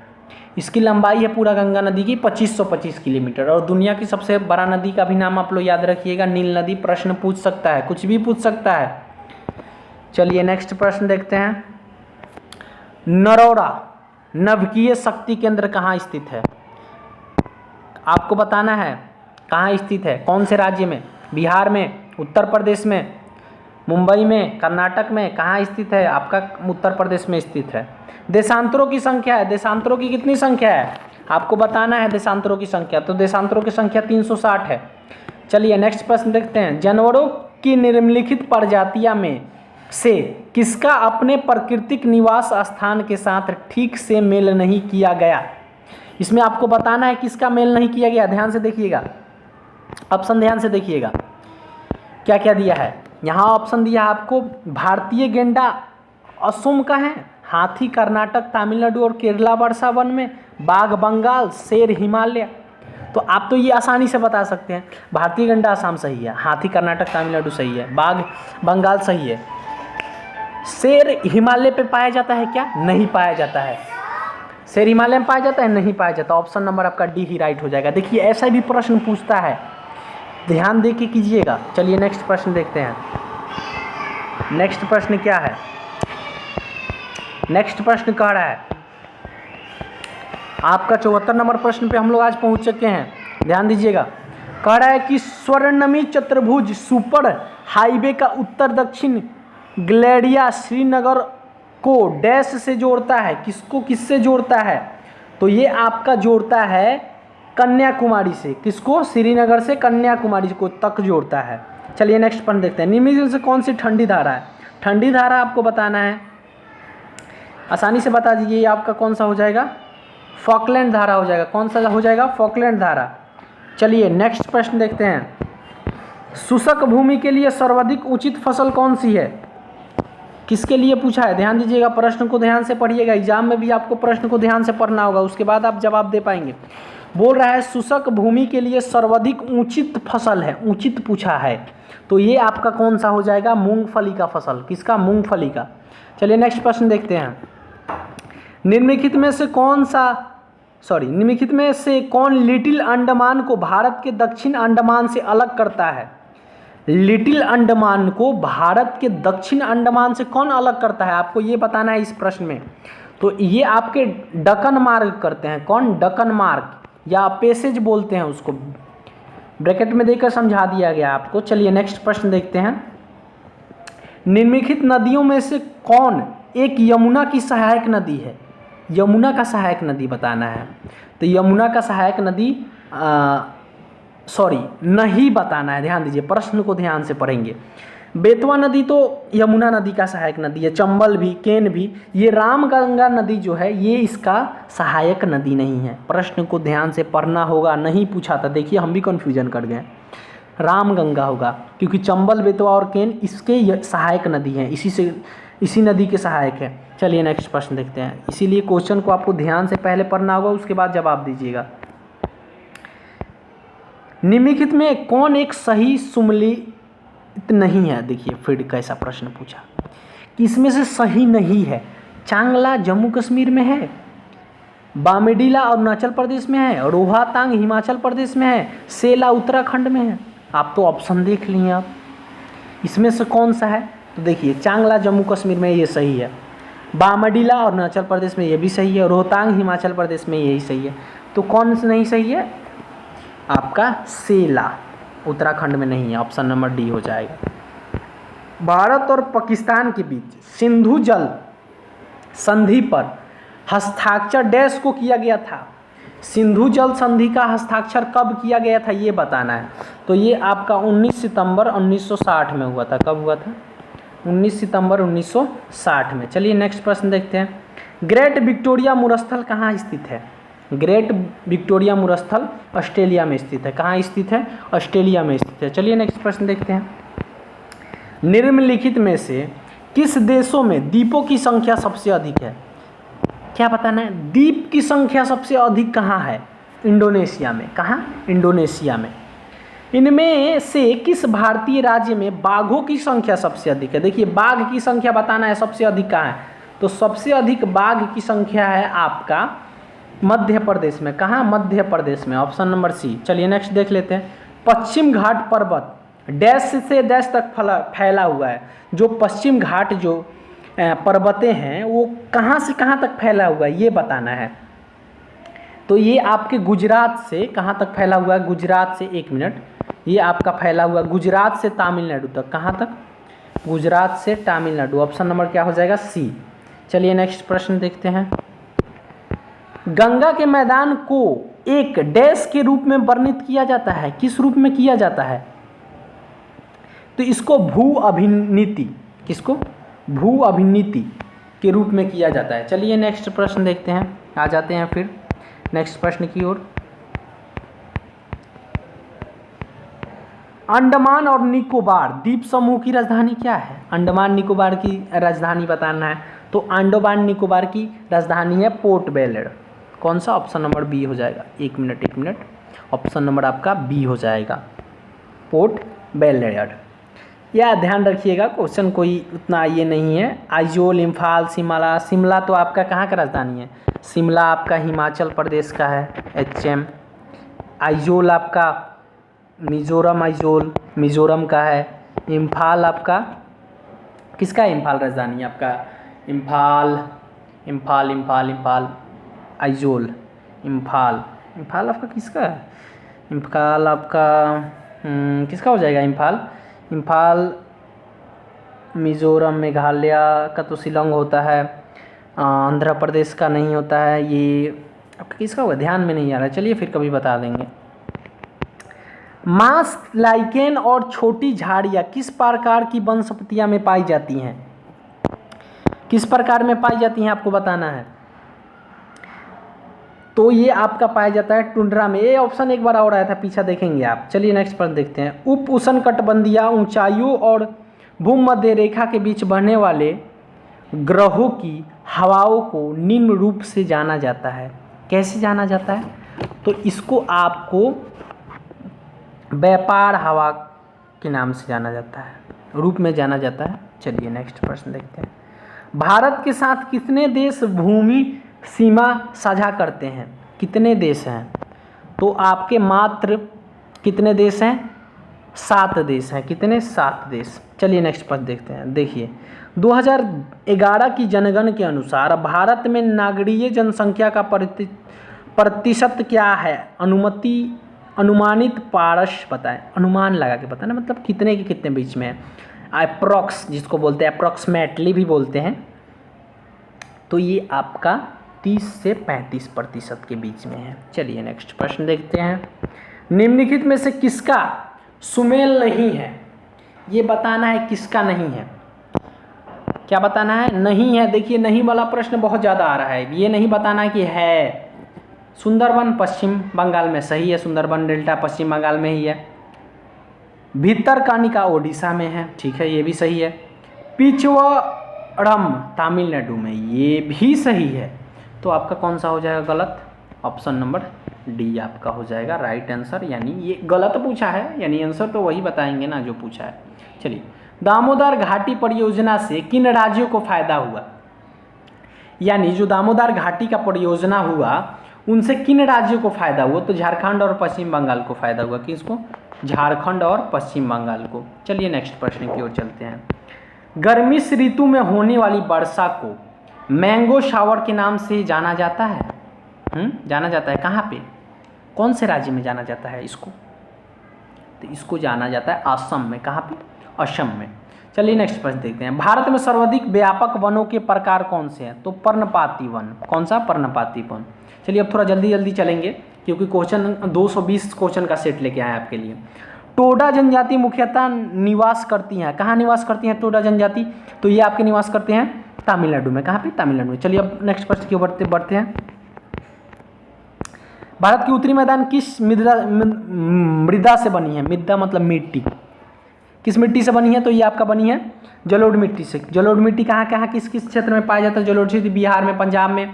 इसकी लंबाई है पूरा गंगा नदी की 2525 किलोमीटर। और दुनिया की सबसे बड़ा नदी का भी नाम आप लोग याद रखिएगा, नील नदी। प्रश्न पूछ सकता है, कुछ भी पूछ सकता है। चलिए नेक्स्ट प्रश्न देखते हैं। नरोरा नवकीय शक्ति केंद्र कहाँ स्थित है? आपको बताना है कहाँ स्थित है, कौन से राज्य में? बिहार में, उत्तर प्रदेश में, मुंबई में, कर्नाटक में? कहाँ स्थित है? आपका उत्तर प्रदेश में स्थित है। देशांतरों की संख्या है, देशांतरों की कितनी संख्या है आपको बताना है? देशांतरों की संख्या, तो देशांतरों की संख्या 360 है। चलिए नेक्स्ट प्रश्न देखते हैं। जानवरों की निम्नलिखित प्रजातियां में से किसका अपने प्राकृतिक निवास स्थान के साथ ठीक से मेल नहीं किया गया? इसमें आपको बताना है किसका मेल नहीं किया गया। ध्यान से देखिएगा, ऑप्शन ध्यान से देखिएगा क्या क्या दिया है। यहाँ ऑप्शन दिया है आपको, भारतीय गेंडा असम का है, हाथी कर्नाटक, तमिलनाडु और केरला वर्षा वन में, बाघ बंगाल, शेर हिमालय। तो आप तो ये आसानी से बता सकते हैं, भारतीय गेंडा असम सही है, हाथी कर्नाटक तमिलनाडु सही है, बाघ बंगाल सही है। शेर हिमालय पे पाया जाता है क्या? नहीं पाया जाता है। शेर हिमालय में पाया जाता है? नहीं पाया जाता। ऑप्शन नंबर आपका डी ही राइट हो जाएगा। देखिए ऐसा भी प्रश्न पूछता है, ध्यान दे के कीजिएगा। चलिए नेक्स्ट प्रश्न देखते हैं। नेक्स्ट प्रश्न क्या है? नेक्स्ट प्रश्न कह रहा है आपका 74 नंबर प्रश्न पे हम लोग आज पहुंच चुके हैं, ध्यान दीजिएगा। कह रहा है कि स्वर्णमी चतुर्भुज सुपर हाईवे का उत्तर दक्षिण ग्लेडिया श्रीनगर को डैश से जोड़ता है। किसको किससे जोड़ता है? तो ये आपका जोड़ता है कन्याकुमारी से। किसको? श्रीनगर से कन्याकुमारी को तक जोड़ता है। चलिए नेक्स्ट प्रश्न देखते हैं। निम्नलिखित से कौन सी ठंडी धारा है? ठंडी धारा आपको बताना है, आसानी से बता दीजिए। ये आपका कौन सा हो जाएगा? फॉकलैंड धारा हो जाएगा। कौन सा हो जाएगा? फॉकलैंड धारा। चलिए नेक्स्ट प्रश्न देखते हैं। शुष्क भूमि के लिए सर्वाधिक उचित फसल कौन सी है? किसके लिए पूछा है? ध्यान दीजिएगा, प्रश्न को ध्यान से पढ़िएगा। एग्जाम में भी आपको प्रश्न को ध्यान से पढ़ना होगा, उसके बाद आप जवाब दे पाएंगे। बोल रहा है शुष्क भूमि के लिए सर्वाधिक उचित फसल है, उचित पूछा है, तो ये आपका कौन सा हो जाएगा? मूंगफली का फसल। किसका? मूंगफली का। चलिए नेक्स्ट प्रश्न देखते हैं। निम्नलिखित में से कौन लिटिल अंडमान को भारत के दक्षिण अंडमान से अलग करता है? लिटिल अंडमान को भारत के दक्षिण अंडमान से कौन अलग करता है? आपको ये बताना है इस प्रश्न में। तो ये आपके डकन मार्ग करते हैं। कौन? डकन मार्ग या पैसेज बोलते हैं उसको, ब्रैकेट में देकर समझा दिया गया आपको। चलिए नेक्स्ट प्रश्न देखते हैं। निम्नलिखित नदियों में से कौन एक यमुना की सहायक नदी है? यमुना का सहायक नदी बताना है। तो यमुना का सहायक नदी नहीं बताना है। ध्यान दीजिए, प्रश्न को ध्यान से पढ़ेंगे। बेतवा नदी तो यमुना नदी का सहायक नदी है, चंबल भी, केन भी। ये रामगंगा नदी जो है ये इसका सहायक नदी नहीं है। प्रश्न को ध्यान से पढ़ना होगा, नहीं पूछा था। देखिए हम भी कन्फ्यूजन कर गए। रामगंगा होगा क्योंकि चंबल, बेतवा और केन इसके सहायक नदी हैं, इसी नदी के सहायक है। चलिए नेक्स्ट प्रश्न देखते हैं। इसीलिए क्वेश्चन को आपको ध्यान से पहले पढ़ना होगा, उसके बाद जवाब दीजिएगा। निम्नलिखित में कौन एक सही सुमेलित नहीं है? देखिए फिर कैसा प्रश्न पूछा कि इसमें से सही नहीं है। चांगला जम्मू कश्मीर में है, बामेडीला अरुणाचल प्रदेश में है, रोहतांग हिमाचल प्रदेश में है, सेला उत्तराखंड में है। आप तो ऑप्शन देख लिए आप, इसमें से कौन सा है? तो देखिए चांगला जम्मू कश्मीर में ये सही है, बामेडीला अरुणाचल प्रदेश में ये भी सही है, रोहतांग हिमाचल प्रदेश में यही सही है। तो कौन सा नहीं सही है? आपका सेला उत्तराखंड में नहीं है, ऑप्शन नंबर डी हो जाएगा। भारत और पाकिस्तान के बीच सिंधु जल संधि पर हस्ताक्षर डैश को किया गया था? सिंधु जल संधि का हस्ताक्षर कब किया गया था ये बताना है। तो ये आपका 19 सितंबर 1960 में हुआ था। कब हुआ था? 19 सितंबर 1960 में। चलिए नेक्स्ट प्रश्न देखते हैं। ग्रेट विक्टोरिया मरुस्थल कहाँ स्थित है? ग्रेट विक्टोरिया मरुस्थल ऑस्ट्रेलिया में स्थित है। कहाँ स्थित है? ऑस्ट्रेलिया में स्थित है। चलिए नेक्स्ट प्रश्न देखते हैं। निम्नलिखित में से किस देशों में द्वीपों की संख्या सबसे अधिक है? क्या बताना है? द्वीप की संख्या सबसे अधिक कहाँ है? इंडोनेशिया में। कहाँ? इंडोनेशिया में। इनमें से किस भारतीय राज्य में बाघों की संख्या सबसे अधिक है? देखिए बाघ की संख्या बताना है सबसे अधिक कहाँ है। तो सबसे अधिक बाघ की संख्या है आपका मध्य प्रदेश में। कहाँ? मध्य प्रदेश में, ऑप्शन नंबर सी। चलिए नेक्स्ट देख लेते हैं। पश्चिम घाट पर्वत डैश से डैश तक फैला हुआ है। जो पश्चिम घाट जो पर्वतें हैं वो कहाँ से कहाँ तक फैला हुआ है ये बताना है। तो ये आपके गुजरात से कहाँ तक फैला हुआ है? गुजरात से, एक मिनट, ये आपका फैला हुआ है गुजरात से तमिलनाडु तक। कहाँ तक? गुजरात से तमिलनाडु। ऑप्शन नंबर क्या हो जाएगा? सी। चलिए नेक्स्ट प्रश्न देखते हैं। गंगा के मैदान को एक डैश के रूप में वर्णित किया जाता है। किस रूप में किया जाता है? तो इसको भू अभिनीति, किसको? भू अभिनीति के रूप में किया जाता है। चलिए नेक्स्ट प्रश्न देखते हैं। आ जाते हैं फिर नेक्स्ट प्रश्न की ओर। अंडमान और निकोबार द्वीप समूह की राजधानी क्या है? अंडमान निकोबार की राजधानी बताना है। तो अंडमान निकोबार की राजधानी है पोर्ट ब्लेयर। कौन सा? ऑप्शन नंबर बी हो जाएगा। एक मिनट, ऑप्शन नंबर आपका बी हो जाएगा, पोर्ट ब्लेयर। या ध्यान रखिएगा क्वेश्चन कोई उतना ये नहीं है। आइजोल, इम्फाल, शिमला तो आपका कहाँ का राजधानी है? शिमला आपका हिमाचल प्रदेश का है, HM। आइजोल आपका मिजोरम, आइजोल मिजोरम का है। इम्फाल आपका किसका है? इम्फाल राजधानी आपका इम्फाल आइजोल। इम्फाल आपका किसका है? इम्फाल आपका किसका हो जाएगा? इम्फाल मिजोरम, मेघालय का तो शिलोंग होता है, आंध्र प्रदेश का नहीं होता है। ये आपका किसका होगा? ध्यान में नहीं आ रहा है, चलिए फिर कभी बता देंगे। मांस लाइकेन और छोटी झाड़ियाँ किस प्रकार की वनस्पतियाँ में पाई जाती हैं? किस प्रकार में पाई जाती हैं आपको बताना है। तो ये आपका पाया जाता है टुंड्रा में। ये ऑप्शन एक बार और आया था, पीछा देखेंगे आप। चलिए नेक्स्ट प्रश्न देखते हैं। उप उष्णकटिबंधीय ऊंचाइयों और भूमध्य रेखा के बीच बहने वाले ग्रहों की हवाओं को निम्न रूप से जाना जाता है। कैसे जाना जाता है? तो इसको आपको व्यापार हवा के नाम से जाना जाता है, रूप में जाना जाता है। चलिए नेक्स्ट प्रश्न देखते हैं। भारत के साथ कितने देश भूमि सीमा साझा करते हैं? कितने देश हैं? तो आपके मात्र कितने देश हैं? 7 देश हैं। कितने? 7 देश। चलिए नेक्स्ट प्रश्न देखते हैं। देखिए 2011 की जनगणना के अनुसार भारत में नागरिक जनसंख्या का प्रतिशत क्या है? अनुमानित पारस बताएं। अनुमान लगा के बताना, मतलब कितने के कितने बीच में है। अप्रॉक्स जिसको बोलते हैं, अप्रॉक्सीमेटली भी बोलते हैं। तो ये आपका 30 से 35% के बीच में है। चलिए नेक्स्ट प्रश्न देखते हैं। निम्नलिखित में से किसका सुमेल नहीं है? ये बताना है किसका नहीं है। क्या बताना है? नहीं है। देखिए नहीं वाला प्रश्न बहुत ज़्यादा आ रहा है। ये नहीं बताना है कि है। सुंदरबन पश्चिम बंगाल में सही है। सुंदरबन डेल्टा पश्चिम बंगाल में ही है। भितरकनिका ओडिशा में है, ठीक है, ये भी सही है। पिचवड़म तमिलनाडु में, ये भी सही है। तो आपका कौन सा हो जाएगा गलत? ऑप्शन नंबर डी आपका हो जाएगा राइट आंसर। यानी ये गलत पूछा है, यानी आंसर तो वही बताएंगे ना जो पूछा है। चलिए, दामोदर घाटी परियोजना से किन राज्यों को फायदा हुआ? यानी जो दामोदर घाटी का परियोजना हुआ उनसे किन राज्यों को फायदा हुआ? तो झारखंड और पश्चिम बंगाल को फायदा हुआ। किसको? झारखंड और पश्चिम बंगाल को। चलिए नेक्स्ट प्रश्न की ओर चलते हैं। गर्मी ऋतु में होने वाली वर्षा को मैंगो शावर के नाम से जाना जाता है। जाना जाता है कहाँ पे? कौन से राज्य में जाना जाता है इसको? तो इसको जाना जाता है असम में। कहाँ पे? असम में। चलिए नेक्स्ट प्रश्न देखते हैं। भारत में सर्वाधिक व्यापक वनों के प्रकार कौन से हैं? तो पर्णपाती वन। कौन सा? पर्णपाती वन। चलिए अब थोड़ा जल्दी जल्दी चलेंगे क्योंकि क्वेश्चन 220 क्वेश्चन का सेट लेके आए आपके लिए। टोडा जनजाति मुख्यतः निवास करती हैं। कहाँ निवास करती हैं टोडा जनजाति? तो ये आपके निवास करते हैं तमिलनाडु में। कहाँ पे? तमिलनाडु में। चलिए अब नेक्स्ट प्रश्न की ओर बढ़ते हैं। भारत की उत्तरी मैदान किस मृदा से बनी है? मृदा मतलब मिट्टी। किस मिट्टी से बनी है? तो ये आपका बनी है जलोढ़ मिट्टी से। जलोढ़ मिट्टी कहाँ कहाँ किस किस क्षेत्र में पाया जाता है? जलोढ़ मिट्टी बिहार में, पंजाब में,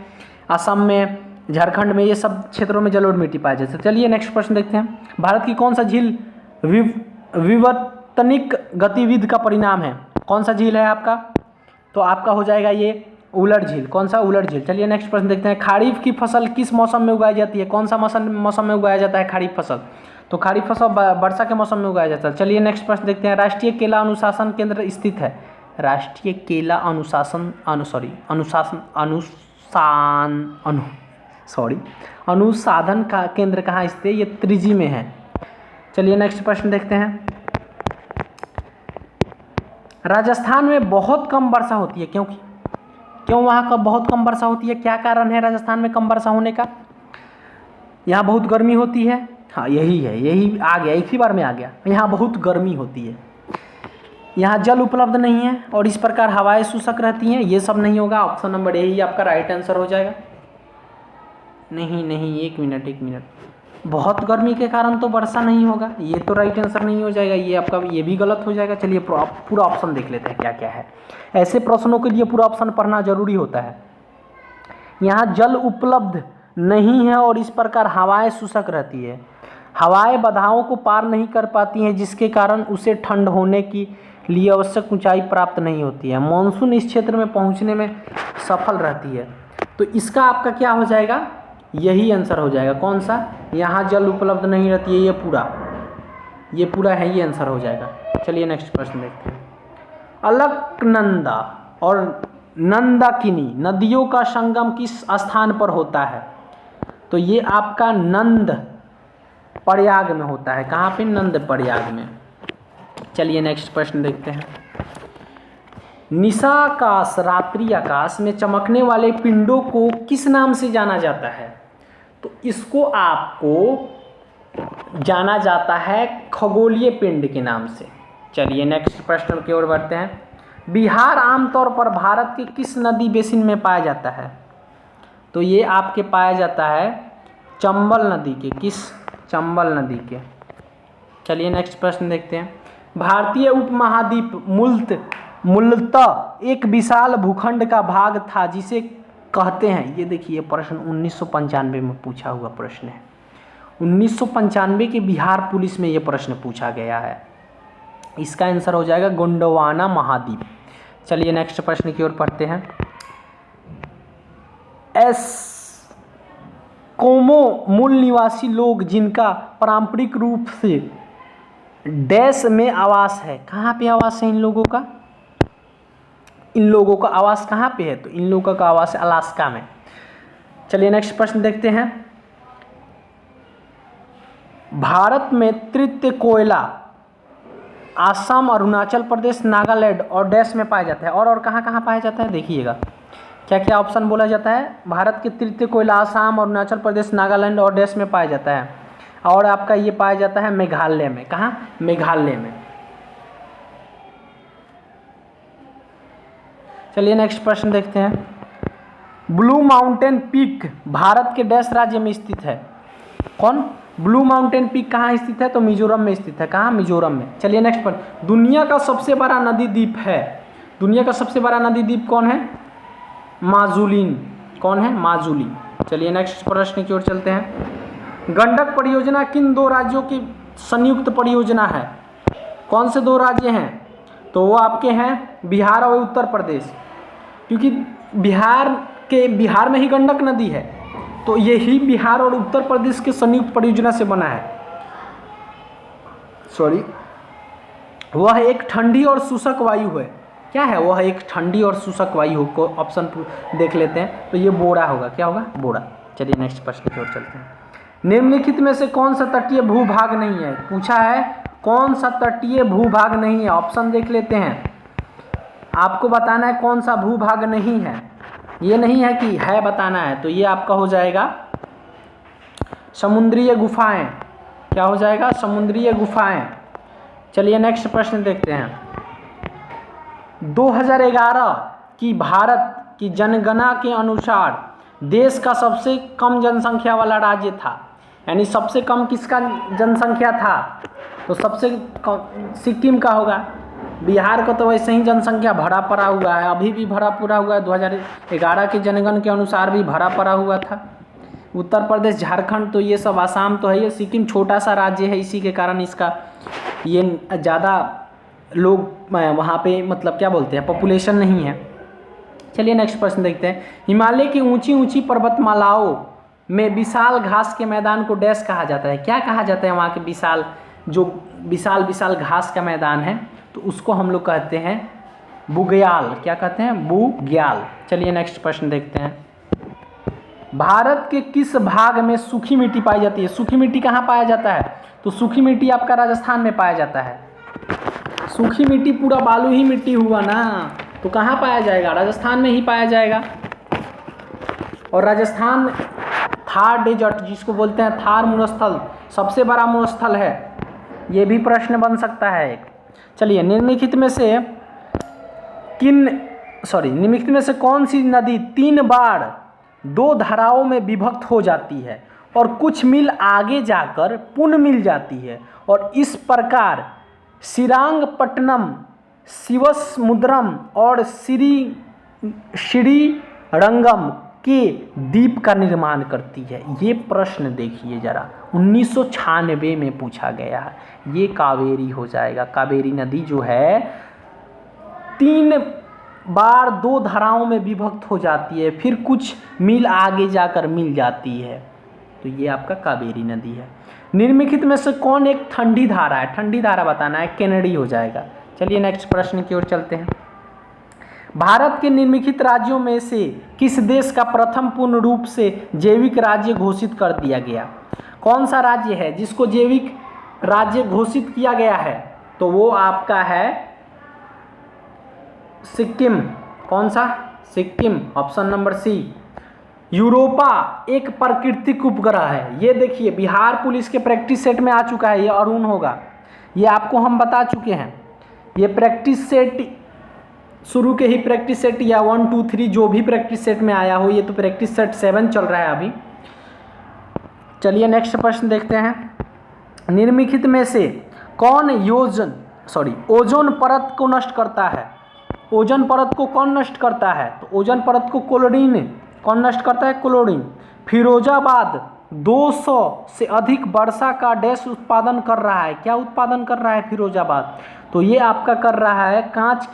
असम में, झारखंड में, ये सब क्षेत्रों में जलोढ़ मिट्टी पाया जाता है। चलिए नेक्स्ट प्रश्न देखते हैं। भारत की कौन सा झील विवर्तनिक गतिविधि का परिणाम है? कौन सा झील है आपका? तो आपका हो जाएगा ये उलट झील। कौन सा? उलट झील। चलिए नेक्स्ट प्रश्न देखते हैं। खरीफ की फसल किस मौसम में उगाई जाती है? कौन सा मौसम में उगाया जाता है खरीफ फसल? तो खरीफ फसल वर्षा के मौसम में उगाया जाता है। चलिए नेक्स्ट प्रश्न देखते हैं। राष्ट्रीय केला अनुशासन केंद्र स्थित है। राष्ट्रीय केला अनुसाधन का केंद्र कहाँ स्थित है? ये त्रिजी में है। चलिए नेक्स्ट प्रश्न देखते हैं। राजस्थान में बहुत कम वर्षा होती है, क्यों वहाँ का बहुत कम वर्षा होती है? क्या कारण है राजस्थान में कम वर्षा होने का? यहाँ बहुत गर्मी होती है। हाँ यही है, यही आ गया, एक ही बार में आ गया। यहाँ बहुत गर्मी होती है, यहाँ जल उपलब्ध नहीं है और इस प्रकार हवाएं शुष्क रहती हैं। ये सब नहीं होगा। ऑप्शन नंबर ए ही आपका राइट आंसर हो जाएगा। नहीं, एक मिनट, बहुत गर्मी के कारण तो वर्षा नहीं होगा, ये तो राइट आंसर नहीं हो जाएगा। ये आपका ये भी गलत हो जाएगा। चलिए पूरा ऑप्शन देख लेते हैं क्या क्या है। ऐसे प्रश्नों के लिए पूरा ऑप्शन पढ़ना जरूरी होता है। यहाँ जल उपलब्ध नहीं है और इस प्रकार हवाएं शुष्क रहती है। हवाएं बाधाओं को पार नहीं कर पाती हैं जिसके कारण उसे ठंड होने की लिए आवश्यक ऊंचाई प्राप्त नहीं होती है। मानसून इस क्षेत्र में पहुंचने में सफल रहती है। तो इसका आपका क्या हो जाएगा? यही आंसर हो जाएगा। कौन सा? यहाँ जल उपलब्ध नहीं रहती है, ये पूरा है, ये आंसर हो जाएगा। चलिए नेक्स्ट प्रश्न देखते हैं। अलकनंदा और नंदाकिनी नदियों का संगम किस स्थान पर होता है? तो ये आपका नंद प्रयाग में होता है। कहाँ पे? नंद प्रयाग में। चलिए नेक्स्ट प्रश्न देखते हैं। निशाकाश रात्रि आकाश में चमकने वाले पिंडों को किस नाम से जाना जाता है? तो इसको आपको जाना जाता है खगोलीय पिंड के नाम से। चलिए नेक्स्ट प्रश्न की ओर बढ़ते हैं। बिहार आमतौर पर भारत के किस नदी बेसिन में पाया जाता है? तो ये आपके पाया जाता है चंबल नदी के। किस? चंबल नदी के। चलिए नेक्स्ट प्रश्न देखते हैं। भारतीय उपमहाद्वीप मूलतः एक विशाल भूखंड का भाग था जिसे कहते हैं, ये देखिए प्रश्न 1995 में पूछा हुआ प्रश्न है। 1995 के बिहार पुलिस में ये प्रश्न पूछा गया है। इसका आंसर हो जाएगा गोंडवाना महाद्वीप। चलिए नेक्स्ट प्रश्न की ओर पढ़ते हैं। एस्किमो मूल निवासी लोग जिनका पारंपरिक रूप से डैश में आवास है, कहाँ पे आवास है इन लोगों का? इन लोगों का आवास कहाँ पे है? तो इन लोगों का आवास है अलास्का में। चलिए नेक्स्ट प्रश्न देखते हैं। भारत में तृतीय कोयला आसाम, अरुणाचल प्रदेश, नागालैंड और डैश में पाया जाता है। और कहाँ कहाँ पाया जाता है देखिएगा, क्या क्या ऑप्शन बोला जाता है। भारत के तृतीय कोयला आसाम, अरुणाचल प्रदेश, नागालैंड और डैश में पाया जाता है। और आपका ये पाया जाता है मेघालय में। कहाँ? मेघालय में। चलिए नेक्स्ट प्रश्न देखते हैं। ब्लू माउंटेन पीक भारत के डैश राज्य में स्थित है? कौन? ब्लू माउंटेन पीक कहाँ स्थित है? तो मिजोरम में स्थित है। कहाँ? मिजोरम में। चलिए नेक्स्ट प्रश्न। दुनिया का सबसे बड़ा नदी द्वीप है। दुनिया का सबसे बड़ा नदी द्वीप कौन है? माजुलिन। कौन है? माजुली। चलिए नेक्स्ट प्रश्न की ओर चलते हैं। गंडक परियोजना किन दो राज्यों की संयुक्त परियोजना है? कौन से दो राज्य हैं? तो वो आपके हैं बिहार और उत्तर प्रदेश, क्योंकि बिहार में ही गंडक नदी है, तो यही बिहार और उत्तर प्रदेश के संयुक्त परियोजना से बना है। वह एक ठंडी और शुष्क वायु है। क्या है? वह एक ठंडी और शुष्क वायु को ऑप्शन देख लेते हैं, तो ये बोरा होगा। क्या होगा? बोरा। चलिए नेक्स्ट प्रश्न की ओर चलते हैं। निम्नलिखित में से कौन सा तटीय भूभाग नहीं है? पूछा है कौन सा तटीय भूभाग नहीं है। ऑप्शन देख लेते हैं। आपको बताना है कौन सा भूभाग नहीं है, ये नहीं है कि है बताना है। तो ये आपका हो जाएगा समुद्रीय गुफाएं। क्या हो जाएगा? समुद्रीय गुफाएं। चलिए नेक्स्ट प्रश्न देखते हैं। 2011 की भारत की जनगणना के अनुसार देश का सबसे कम जनसंख्या वाला राज्य था, यानी सबसे कम किसका जनसंख्या था? तो सबसे कम सिक्किम का होगा। बिहार का तो वैसे ही जनसंख्या भरा पड़ा हुआ है, अभी भी भरा पूरा हुआ है। 2011 के जनगणना के अनुसार भी भरा पड़ा हुआ था। उत्तर प्रदेश, झारखंड तो ये सब, आसाम तो है, ये सिक्किम छोटा सा राज्य है, इसी के कारण इसका ये ज़्यादा लोग वहाँ पे मतलब क्या बोलते हैं, पॉपुलेशन नहीं है। चलिए नेक्स्ट प्रश्न देखते हैं। हिमालय की ऊंची ऊंची पर्वतमालाओं में विशाल घास के मैदान को डैश कहा जाता है? क्या कहा जाता है? वहाँ के विशाल विशाल घास का मैदान है, तो उसको हम लोग कहते हैं बुग्याल। क्या कहते हैं? बुग्याल। चलिए नेक्स्ट प्रश्न देखते हैं। भारत के किस भाग में सूखी मिट्टी पाई जाती है? सूखी मिट्टी कहाँ पाया जाता है? तो सूखी मिट्टी आपका राजस्थान में पाया जाता है। सूखी मिट्टी पूरा बालू ही मिट्टी हुआ ना, तो कहाँ पाया जाएगा? राजस्थान में ही पाया जाएगा। और राजस्थान थार डेजर्ट जिसको बोलते हैं, थार मरुस्थल सबसे बड़ा मरुस्थल है। ये भी प्रश्न बन सकता है एक। चलिए निम्नलिखित में से कौन सी नदी 3 बार 2 धाराओं में विभक्त हो जाती है और कुछ मील आगे जाकर पुनः मिल जाती है, और इस प्रकार श्रीरंगपट्टनम, शिवसमुद्रम और श्रीरंगम के द्वीप का निर्माण करती है? ये प्रश्न देखिए जरा, 1996 में पूछा गया है। ये कावेरी हो जाएगा। कावेरी नदी जो है 3 बार 2 धाराओं में विभक्त हो जाती है, फिर कुछ मील आगे जाकर मिल जाती है, तो ये आपका कावेरी नदी है। निम्नलिखित में से कौन एक ठंडी धारा है? ठंडी धारा बताना है, केनेडी हो जाएगा। चलिए नेक्स्ट प्रश्न की ओर चलते हैं। भारत के निम्नलिखित राज्यों में से किस देश का प्रथम पूर्ण रूप से जैविक राज्य घोषित कर दिया गया? कौन सा राज्य है जिसको जैविक राज्य घोषित किया गया है? तो वो आपका है सिक्किम। कौन सा? Sikkim. Option number C. Europa एक प्राकृतिक उपग्रह है। ये देखिए बिहार पुलिस के प्रैक्टिस सेट में आ चुका है, ये अरुण होगा, ये आपको हम बता चुके हैं। ये प्रैक्टिस सेट शुरू के ही प्रैक्टिस सेट या 1 2 3 जो भी प्रैक्टिस सेट में आया हो, ये तो प्रैक्टिस सेट 7 चल रहा है अभी। चलिए नेक्स्ट प्रश्न देखते हैं। निम्नलिखित में से कौन ओजोन परत को नष्ट करता है? ओजोन परत को कौन नष्ट करता है? तो ओजोन परत को क्लोरीन कौन नष्ट करता है? क्लोरीन। फिरोजाबाद 200 से अधिक वर्षा का डैश उत्पादन कर रहा है। क्या उत्पादन कर रहा है फिरोजाबाद? तो ये आपका कर रहा है कांच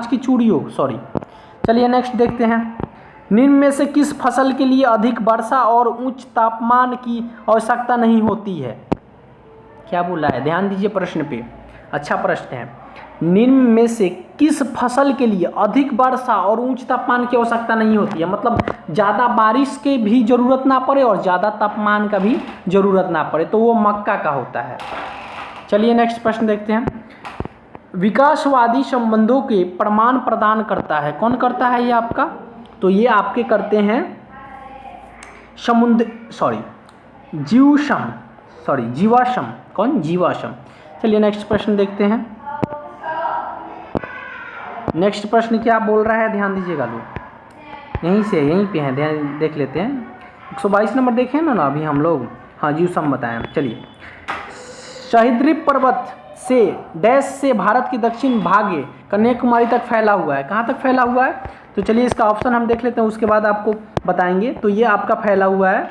की चूड़ियों सॉरी। चलिए नेक्स्ट देखते हैं। निम्न में से किस फसल के लिए अधिक वर्षा और उच्च तापमान की आवश्यकता नहीं होती है? क्या बोला है, ध्यान दीजिए प्रश्न पे, अच्छा प्रश्न है। निम्न में से किस फसल के लिए अधिक वर्षा और उच्च तापमान की आवश्यकता नहीं होती है? मतलब ज़्यादा बारिश के भी जरूरत ना पड़े और ज़्यादा तापमान का भी जरूरत ना पड़े, तो वो मक्का का होता है। चलिए नेक्स्ट प्रश्न देखते हैं। विकासवादी संबंधों के प्रमाण प्रदान करता है, कौन करता है ये आपका? तो ये आपके करते हैं जीवाश्म। कौन? जीवाश्म। चलिए नेक्स्ट प्रश्न देखते हैं। नेक्स्ट प्रश्न क्या बोल रहा है, ध्यान दीजिएगा लोग, यहीं पे है, ध्यान देख लेते हैं। 122 नंबर देखे ना अभी हम लोग, हाँ जीवाश्म बताएं। चलिए, सह्याद्री पर्वत से डैश से भारत के दक्षिण भाग कन्याकुमारी तक फैला हुआ है। कहाँ तक फैला हुआ है? तो चलिए इसका ऑप्शन हम देख लेते हैं, उसके बाद आपको बताएंगे। तो ये आपका फैला हुआ है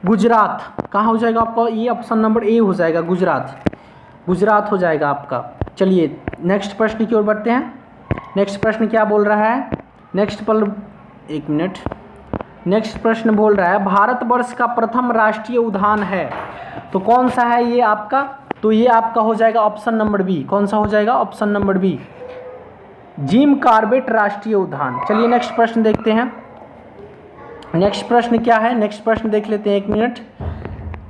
गुजरात। कहाँ हो जाएगा आपका? ये ऑप्शन नंबर ए हो जाएगा, गुजरात हो जाएगा आपका। चलिए नेक्स्ट प्रश्न की ओर बढ़ते हैं। नेक्स्ट प्रश्न क्या बोल रहा है? नेक्स्ट प्रश्न बोल रहा है भारतवर्ष का प्रथम राष्ट्रीय उद्यान है, तो कौन सा है ये आपका? तो ये आपका हो जाएगा ऑप्शन नंबर बी। कौन सा हो जाएगा? Option number B, Jim Corbett राष्ट्रीय उद्यान। चलिए नेक्स्ट प्रश्न देखते हैं। नेक्स्ट प्रश्न क्या है? नेक्स्ट प्रश्न देख लेते हैं, 1 मिनट।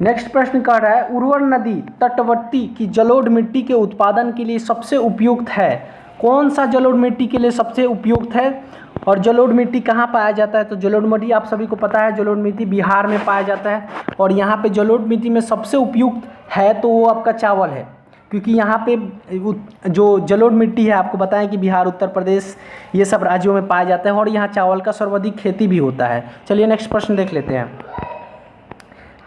नेक्स्ट प्रश्न कह रहा है उर्वर नदी तटवर्ती की जलोढ़ मिट्टी के उत्पादन के लिए सबसे उपयुक्त है। कौन सा जलोढ़ मिट्टी के लिए सबसे उपयुक्त है? और जलोढ़ मिट्टी कहाँ पाया जाता है? तो जलोढ़ मिट्टी आप सभी को पता है, जलोढ़ मिट्टी बिहार में पाया जाता है। और यहाँ पे जलोढ़ मिट्टी में सबसे उपयुक्त है तो वो आपका चावल है, क्योंकि यहाँ पे जो जलोढ़ मिट्टी है आपको बताएं कि बिहार, उत्तर प्रदेश ये सब राज्यों में पाया जाता है और यहाँ चावल का सर्वाधिक खेती भी होता है। चलिए नेक्स्ट प्रश्न देख लेते हैं।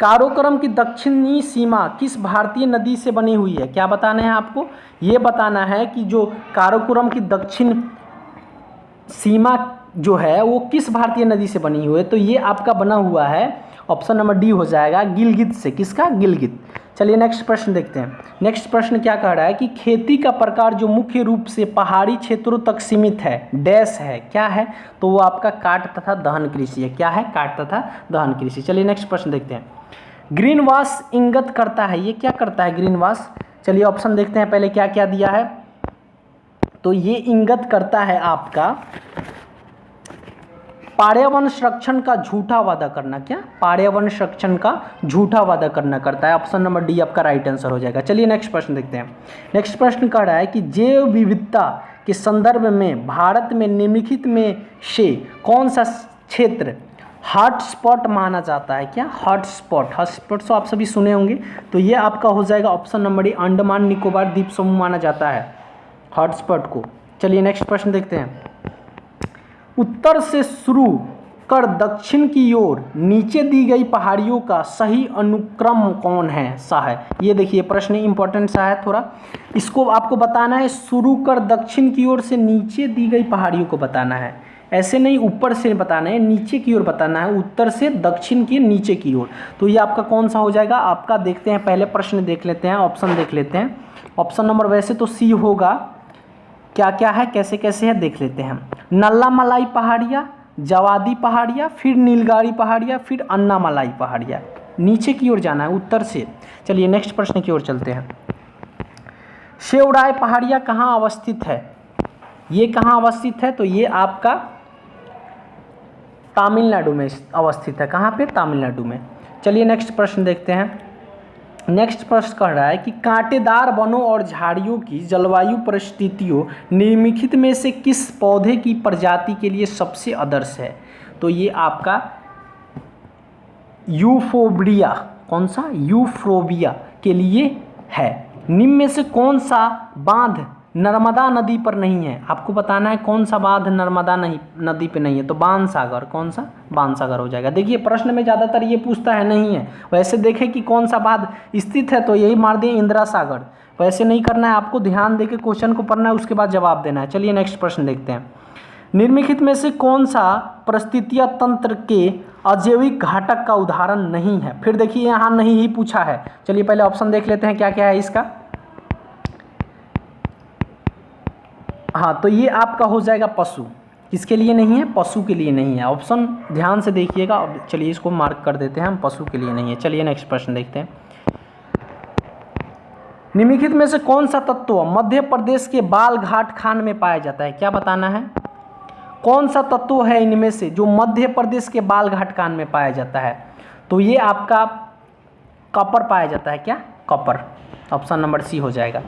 काराकोरम की दक्षिणी सीमा किस भारतीय नदी से बनी हुई है? क्या बताना है आपको? ये बताना है कि जो काराकोरम की दक्षिण सीमा जो है वो किस भारतीय नदी से बनी हुई है? तो ये आपका बना हुआ है, ऑप्शन नंबर डी हो जाएगा, गिलगित से। किसका? गिलगित। चलिए नेक्स्ट प्रश्न देखते हैं। नेक्स्ट प्रश्न क्या कह रहा है कि खेती का प्रकार जो मुख्य रूप से पहाड़ी क्षेत्रों तक सीमित है, डैश है, क्या है? तो वो आपका काट तथा दहन कृषि है। क्या है? काट तथा दहन कृषि। चलिए नेक्स्ट प्रश्न देखते हैं। ग्रीन वॉश इंगित करता है, ये क्या करता है ग्रीन वॉश? चलिए ऑप्शन देखते हैं पहले क्या क्या दिया है। तो ये इंगित करता है आपका पर्यावरण संरक्षण का झूठा वादा करना। क्या? पर्यावरण संरक्षण का झूठा वादा करना करता है। ऑप्शन नंबर डी आपका राइट आंसर हो जाएगा। चलिए नेक्स्ट प्रश्न देखते हैं। नेक्स्ट प्रश्न कह रहा है कि जैव विविधता के संदर्भ में भारत में निम्नलिखित में से कौन सा क्षेत्र हॉटस्पॉट माना जाता है? क्या? हॉटस्पॉट तो आप सभी सुने होंगे। तो ये आपका हो जाएगा option number A, Andaman Nicobar द्वीप समूह माना जाता है हॉटस्पॉट को। चलिए नेक्स्ट प्रश्न देखते हैं। उत्तर से शुरू कर दक्षिण की ओर नीचे दी गई पहाड़ियों का सही अनुक्रम कौन है? सा है। ये देखिए प्रश्न इंपॉर्टेंट सा है थोड़ा, इसको आपको बताना है। शुरू कर दक्षिण की ओर से नीचे दी गई पहाड़ियों को बताना है, ऐसे नहीं ऊपर से बताना है, नीचे की ओर बताना है, उत्तर से दक्षिण के नीचे की ओर। तो ये आपका कौन सा हो जाएगा? आपका देखते हैं पहले प्रश्न देख लेते हैं, ऑप्शन देख लेते हैं। ऑप्शन नंबर वैसे तो सी होगा, क्या क्या है कैसे कैसे है देख लेते हैं। नल्ला मलाई पहाड़िया, जवादी पहाड़िया, फिर नीलगाड़ी पहाड़िया, फिर अन्नामलाई पहाड़िया। नीचे की ओर जाना है उत्तर से। चलिए नेक्स्ट प्रश्न की ओर चलते हैं। शेवड़ाई पहाड़िया कहाँ अवस्थित है? ये कहाँ अवस्थित है? तो ये आपका तमिलनाडु में अवस्थित है। कहाँ पे? तमिलनाडु में। चलिए नेक्स्ट प्रश्न देखते हैं। नेक्स्ट प्रश्न कह रहा है कि कांटेदार वनों और झाड़ियों की जलवायु परिस्थितियों निम्नलिखित में से किस पौधे की प्रजाति के लिए सबसे आदर्श है? तो ये आपका यूफोर्बिया, कौन सा? यूफोर्बिया के लिए है। निम्न में से कौन सा बांध नर्मदा नदी पर नहीं है? आपको बताना है कौन सा बांध नर्मदा नदी पे नहीं है। तो बाणसागर, कौन सा? बाणसागर हो जाएगा। देखिए प्रश्न में ज़्यादातर ये पूछता है नहीं है, वैसे देखें कि कौन सा बांध स्थित है तो यही मार दिए इंदिरा सागर। वैसे नहीं करना है, आपको ध्यान देके क्वेश्चन को पढ़ना है, उसके बाद जवाब देना है। चलिए नेक्स्ट प्रश्न देखते हैं। निम्नलिखित में से कौन सा पारिस्थितिकीय तंत्र के अजैविक घटक का उदाहरण नहीं है? फिर देखिए यहाँ नहीं ही पूछा है। चलिए पहले ऑप्शन देख लेते हैं क्या क्या है इसका। हाँ, तो ये आपका हो जाएगा पशु। किसके लिए नहीं है? पशु के लिए नहीं है। ऑप्शन ध्यान से देखिएगा। अब चलिए इसको मार्क कर देते हैं हम, पशु के लिए नहीं है। चलिए नेक्स्ट प्रश्न देखते हैं। निम्नलिखित में से कौन सा तत्व मध्य प्रदेश के बालघाट खान में पाया जाता है? क्या बताना है? कौन सा तत्व है इनमें से जो मध्य प्रदेश के बालघाट खान में पाया जाता है? तो ये आपका कॉपर पाया जाता है। क्या? कॉपर। ऑप्शन नंबर सी हो जाएगा।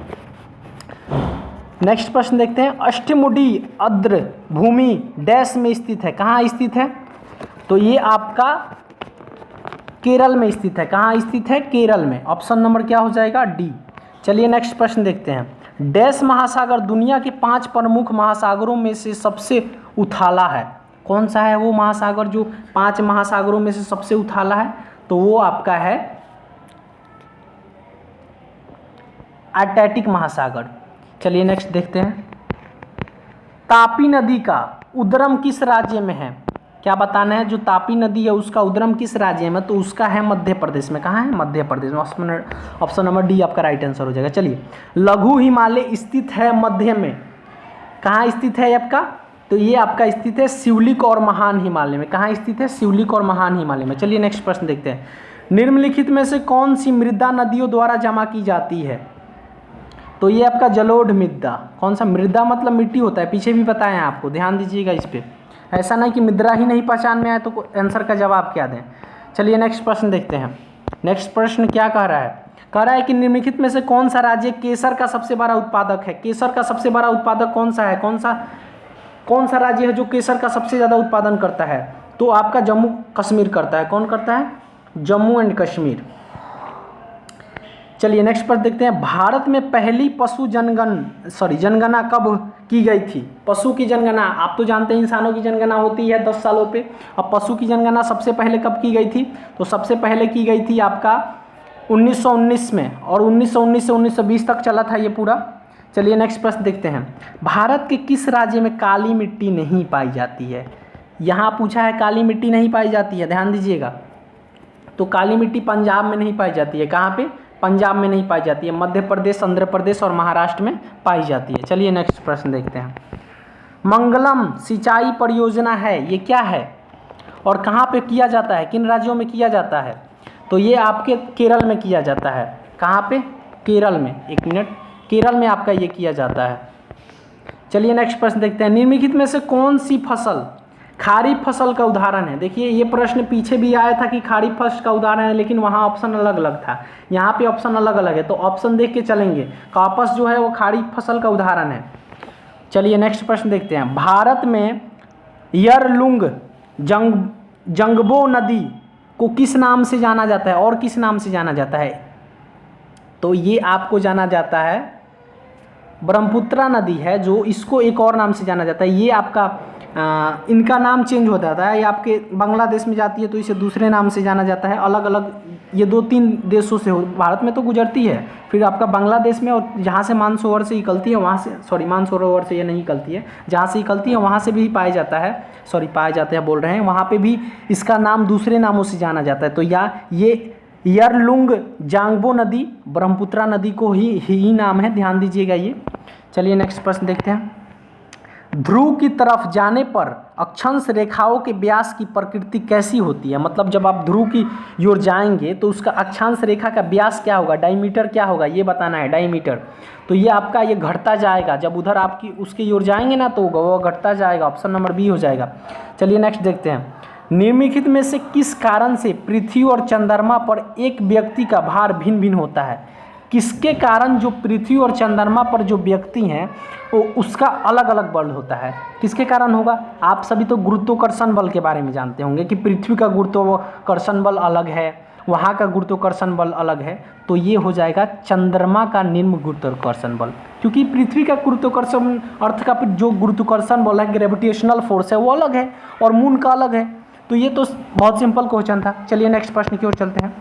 नेक्स्ट प्रश्न देखते हैं। अष्टमुडी आर्द्र भूमि डैश में स्थित है? कहाँ स्थित है? तो ये आपका केरल में स्थित है। कहाँ स्थित है? केरल में। ऑप्शन नंबर क्या हो जाएगा? डी। चलिए नेक्स्ट प्रश्न देखते हैं। डैश महासागर दुनिया के 5 प्रमुख महासागरों में से सबसे उथाला है? कौन सा है वो महासागर जो 5 महासागरों में से सबसे उथाला है? तो वो आपका है आर्कटिक महासागर। चलिए नेक्स्ट देखते हैं। तापी नदी का उद्गम किस राज्य में है? क्या बताना है? जो तापी नदी है उसका उद्गम किस राज्य में? तो उसका है मध्य प्रदेश में। कहाँ है? मध्य प्रदेश में। ऑप्शन नंबर डी आपका राइट आंसर हो जाएगा। चलिए, लघु हिमालय स्थित है मध्य में। कहाँ स्थित है आपका? तो ये आपका स्थित है शिवलिक और महान हिमालय में। कहाँ स्थित है? शिवलिक और महान हिमालय में। चलिए नेक्स्ट प्रश्न देखते हैं। निम्नलिखित में से कौन सी मृदा नदियों द्वारा जमा की जाती है? तो ये आपका जलोढ़ मृदा। कौन सा? मृदा मतलब मिट्टी होता है, पीछे भी बताया आपको, ध्यान दीजिएगा इस पर। ऐसा नहीं कि मृदा ही नहीं पहचान में आए तो आंसर का जवाब क्या दें। चलिए नेक्स्ट प्रश्न देखते हैं। नेक्स्ट प्रश्न क्या कह रहा है? कह रहा है कि निम्नलिखित में से कौन सा राज्य केसर का सबसे बड़ा उत्पादक है? केसर का सबसे बड़ा उत्पादक कौन सा है? कौन सा राज्य है जो केसर का सबसे ज़्यादा उत्पादन करता है? तो आपका जम्मू कश्मीर करता है। कौन करता है? जम्मू एंड कश्मीर। चलिए नेक्स्ट पर देखते हैं। भारत में पहली पशु जनगणना कब की गई थी? पशु की जनगणना आप तो जानते हैं इंसानों की जनगणना होती है 10 सालों पे। अब पशु की जनगणना सबसे पहले कब की गई थी? तो सबसे पहले की गई थी आपका 1919 में, और 1919 से 1920 तक चला था ये पूरा। चलिए नेक्स्ट प्रश्न देखते हैं। भारत के किस राज्य में काली मिट्टी नहीं पाई जाती है? यहाँ पूछा है काली मिट्टी नहीं पाई जाती है, ध्यान दीजिएगा। तो काली मिट्टी पंजाब में नहीं पाई जाती है। कहाँ पे? पंजाब में नहीं पाई जाती है। मध्य प्रदेश, आंध्र प्रदेश और महाराष्ट्र में पाई जाती है। चलिए नेक्स्ट प्रश्न देखते हैं। मंगलम सिंचाई परियोजना है, ये क्या है और कहाँ पे किया जाता है? किन राज्यों में किया जाता है? तो ये आपके केरल में किया जाता है। कहाँ पे? केरल में। एक मिनट, केरल में आपका ये किया जाता है। चलिए नेक्स्ट प्रश्न देखते हैं। निम्नलिखित में से कौन सी फसल खरीफ फसल का उदाहरण है? देखिए ये प्रश्न पीछे भी आया था कि खरीफ फसल का उदाहरण है, लेकिन वहाँ ऑप्शन अलग अलग था, यहाँ पे ऑप्शन अलग अलग है। तो ऑप्शन देख के चलेंगे। कपास जो है वो खरीफ फसल का उदाहरण है। चलिए नेक्स्ट प्रश्न देखते हैं। भारत में यरलुंग जंगबो नदी को किस नाम से जाना जाता है और किस नाम से जाना जाता है? तो ये आपको जाना जाता है ब्रह्मपुत्रा नदी है, जो इसको एक और नाम से जाना जाता है। ये आपका इनका नाम चेंज हो जाता है। ये आपके बांग्लादेश में जाती है तो इसे दूसरे नाम से जाना जाता है। अलग अलग ये 2-3 देशों से भारत में तो गुजरती है, फिर आपका बांग्लादेश में, और जहाँ से मानसरोवर से निकलती है वहाँ से, मानसरोवर से ये नहीं निकलती है, जहाँ से निकलती है वहाँ से भी पाया जाता है, पाए जाते हैं बोल रहे हैं, वहाँ पे भी इसका नाम दूसरे नामों से जाना जाता है। तो ये यरलुंग जांगबो नदी ब्रह्मपुत्रा नदी को ही नाम है, ध्यान दीजिएगा ये। चलिए नेक्स्ट प्रश्न देखते हैं। ध्रुव की तरफ जाने पर अक्षांश रेखाओं के व्यास की प्रकृति कैसी होती है? मतलब जब आप ध्रुव की ओर जाएंगे तो उसका अक्षांश रेखा का व्यास क्या होगा, डायमीटर क्या होगा, ये बताना है। डायमीटर तो ये आपका ये घटता जाएगा, जब उधर आपकी उसकी ओर जाएंगे ना तो वो घटता जाएगा। ऑप्शन नंबर बी हो जाएगा। चलिए नेक्स्ट देखते हैं। निम्नलिखित में से किस कारण से पृथ्वी और चंद्रमा पर एक व्यक्ति का भार भिन्न भिन्न होता है? किसके कारण जो पृथ्वी और चंद्रमा पर जो व्यक्ति हैं वो उसका अलग अलग बल होता है? किसके कारण होगा? आप सभी तो गुरुत्वाकर्षण बल के बारे में जानते होंगे कि पृथ्वी का गुरुत्वाकर्षण बल अलग है, वहाँ का गुरुत्वाकर्षण बल अलग है, तो ये हो जाएगा चंद्रमा का निम्न गुरुत्वाकर्षण बल, क्योंकि पृथ्वी का गुरुत्वाकर्षण अर्थ का जो गुरुत्वाकर्षण बल है, ग्रेविटेशनल फोर्स है, वो अलग है और मून का अलग है। तो ये तो बहुत सिंपल क्वेश्चन था। चलिए नेक्स्ट प्रश्न की ओर चलते हैं।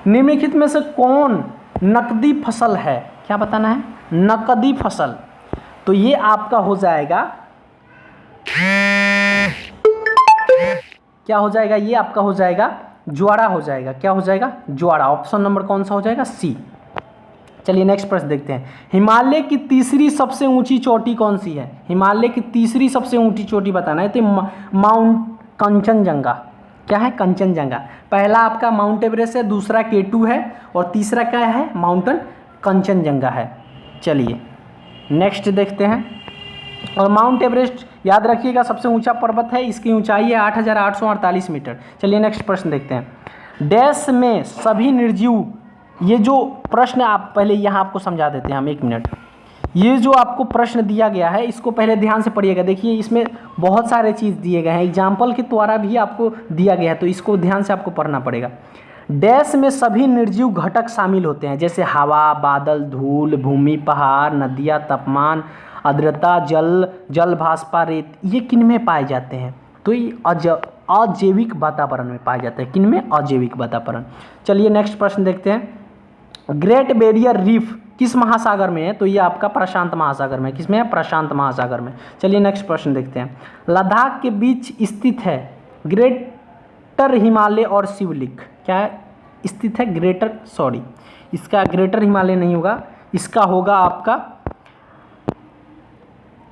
निम्नलिखित में से कौन नकदी फसल है? क्या बताना है? नकदी फसल। तो ये आपका हो जाएगा, क्या हो जाएगा? ये आपका हो जाएगा ज्वारा हो जाएगा। क्या हो जाएगा? ज्वारा। ऑप्शन नंबर कौन सा हो जाएगा? सी। चलिए नेक्स्ट प्रश्न देखते हैं। हिमालय की तीसरी सबसे ऊंची चोटी कौन सी है? हिमालय की तीसरी सबसे ऊंची चोटी बताना है। तो माउंट कंचनजंगा। क्या है? कंचनजंगा। पहला आपका माउंट एवरेस्ट है, दूसरा K2 है और तीसरा क्या है? माउंटेन कंचनजंगा है। चलिए नेक्स्ट देखते हैं। और माउंट एवरेस्ट याद रखिएगा सबसे ऊंचा पर्वत है, इसकी ऊंचाई है 8,848 मीटर। चलिए नेक्स्ट प्रश्न देखते हैं। डैश में सभी निर्जीव, ये जो प्रश्न आप पहले यहाँ आपको समझा देते हैं हम, 1 मिनट। ये जो आपको प्रश्न दिया गया है इसको पहले ध्यान से पढ़िएगा। देखिए इसमें बहुत सारे चीज़ दिए गए हैं, एग्जाम्पल के द्वारा भी आपको दिया गया है, तो इसको ध्यान से आपको पढ़ना पड़ेगा। डैश में सभी निर्जीव घटक शामिल होते हैं, जैसे हवा, बादल, धूल, भूमि, पहाड़, नदियाँ, तापमान, आर्द्रता, जल भास्पा, रेत। ये किन में पाए जाते हैं? तो ये अजैविक वातावरण में पाए जाते हैं। किन में? अजैविक वातावरण। चलिए नेक्स्ट प्रश्न देखते हैं। ग्रेट बैरियर रीफ किस महासागर में है? तो ये आपका प्रशांत महासागर में। किस में है? प्रशांत महासागर में। चलिए नेक्स्ट प्रश्न देखते हैं। लद्दाख के बीच स्थित है ग्रेटर हिमालय और शिवलिक। क्या स्थित है? ग्रेटर, सॉरी इसका ग्रेटर हिमालय नहीं होगा, इसका होगा आपका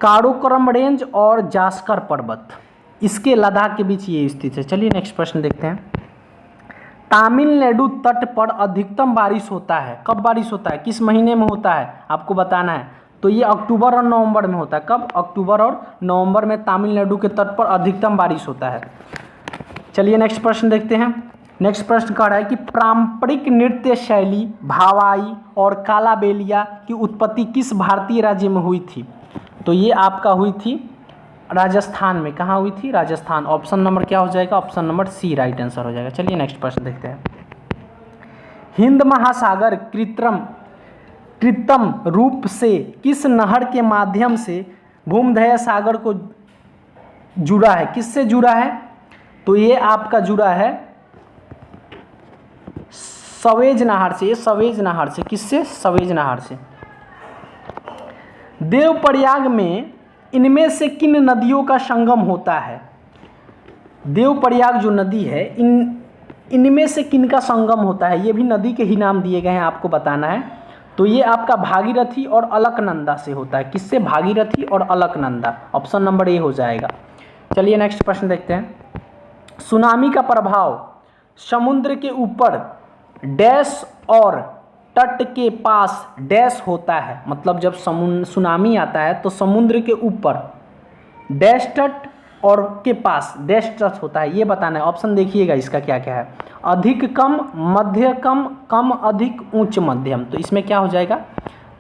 काराकोरम रेंज और जास्कर पर्वत, इसके लद्दाख के बीच ये स्थित है। चलिए नेक्स्ट प्रश्न देखते हैं। तमिलनाडु तट पर अधिकतम बारिश होता है, कब बारिश होता है? किस महीने में होता है? आपको बताना है। तो ये अक्टूबर और नवंबर में होता है। कब? अक्टूबर और नवंबर में तमिलनाडु के तट पर अधिकतम बारिश होता है। चलिए नेक्स्ट प्रश्न देखते हैं। नेक्स्ट प्रश्न कह रहा है कि पारंपरिक नृत्य शैली भावाई और कालाबेलिया की उत्पत्ति किस भारतीय राज्य में हुई थी? तो ये आपका हुई थी राजस्थान में। कहाँ हुई थी? राजस्थान। ऑप्शन नंबर क्या हो जाएगा? Option number C right answer हो जाएगा। चलिए नेक्स्ट प्रश्न देखते हैं। हिंद महासागर कृत्रिम रूप से किस नहर के माध्यम से भूमध्य सागर को जुड़ा है? किससे जुड़ा है? तो ये आपका जुड़ा है सवेज नहर से। सवेज नहर से। किससे? सवेज नहर से। देवप्रयाग में इनमें से किन नदियों का संगम होता है? देवप्रयाग जो नदी है इनमें से किन का संगम होता है? ये भी नदी के ही नाम दिए गए हैं, आपको बताना है। तो ये आपका भागीरथी और अलकनंदा से होता है। किससे? भागीरथी और अलकनंदा। ऑप्शन नंबर ए हो जाएगा। चलिए नेक्स्ट प्रश्न देखते हैं। सुनामी का प्रभाव समुद्र के ऊपर डैश और तट के पास डैश होता है। मतलब जब सुनामी आता है तो समुद्र के ऊपर डैश तट और के पास डैश तट होता है, ये बताना है। ऑप्शन देखिएगा इसका क्या क्या है। अधिक कम, मध्य कम, कम अधिक, उच्च मध्यम। तो इसमें क्या हो जाएगा?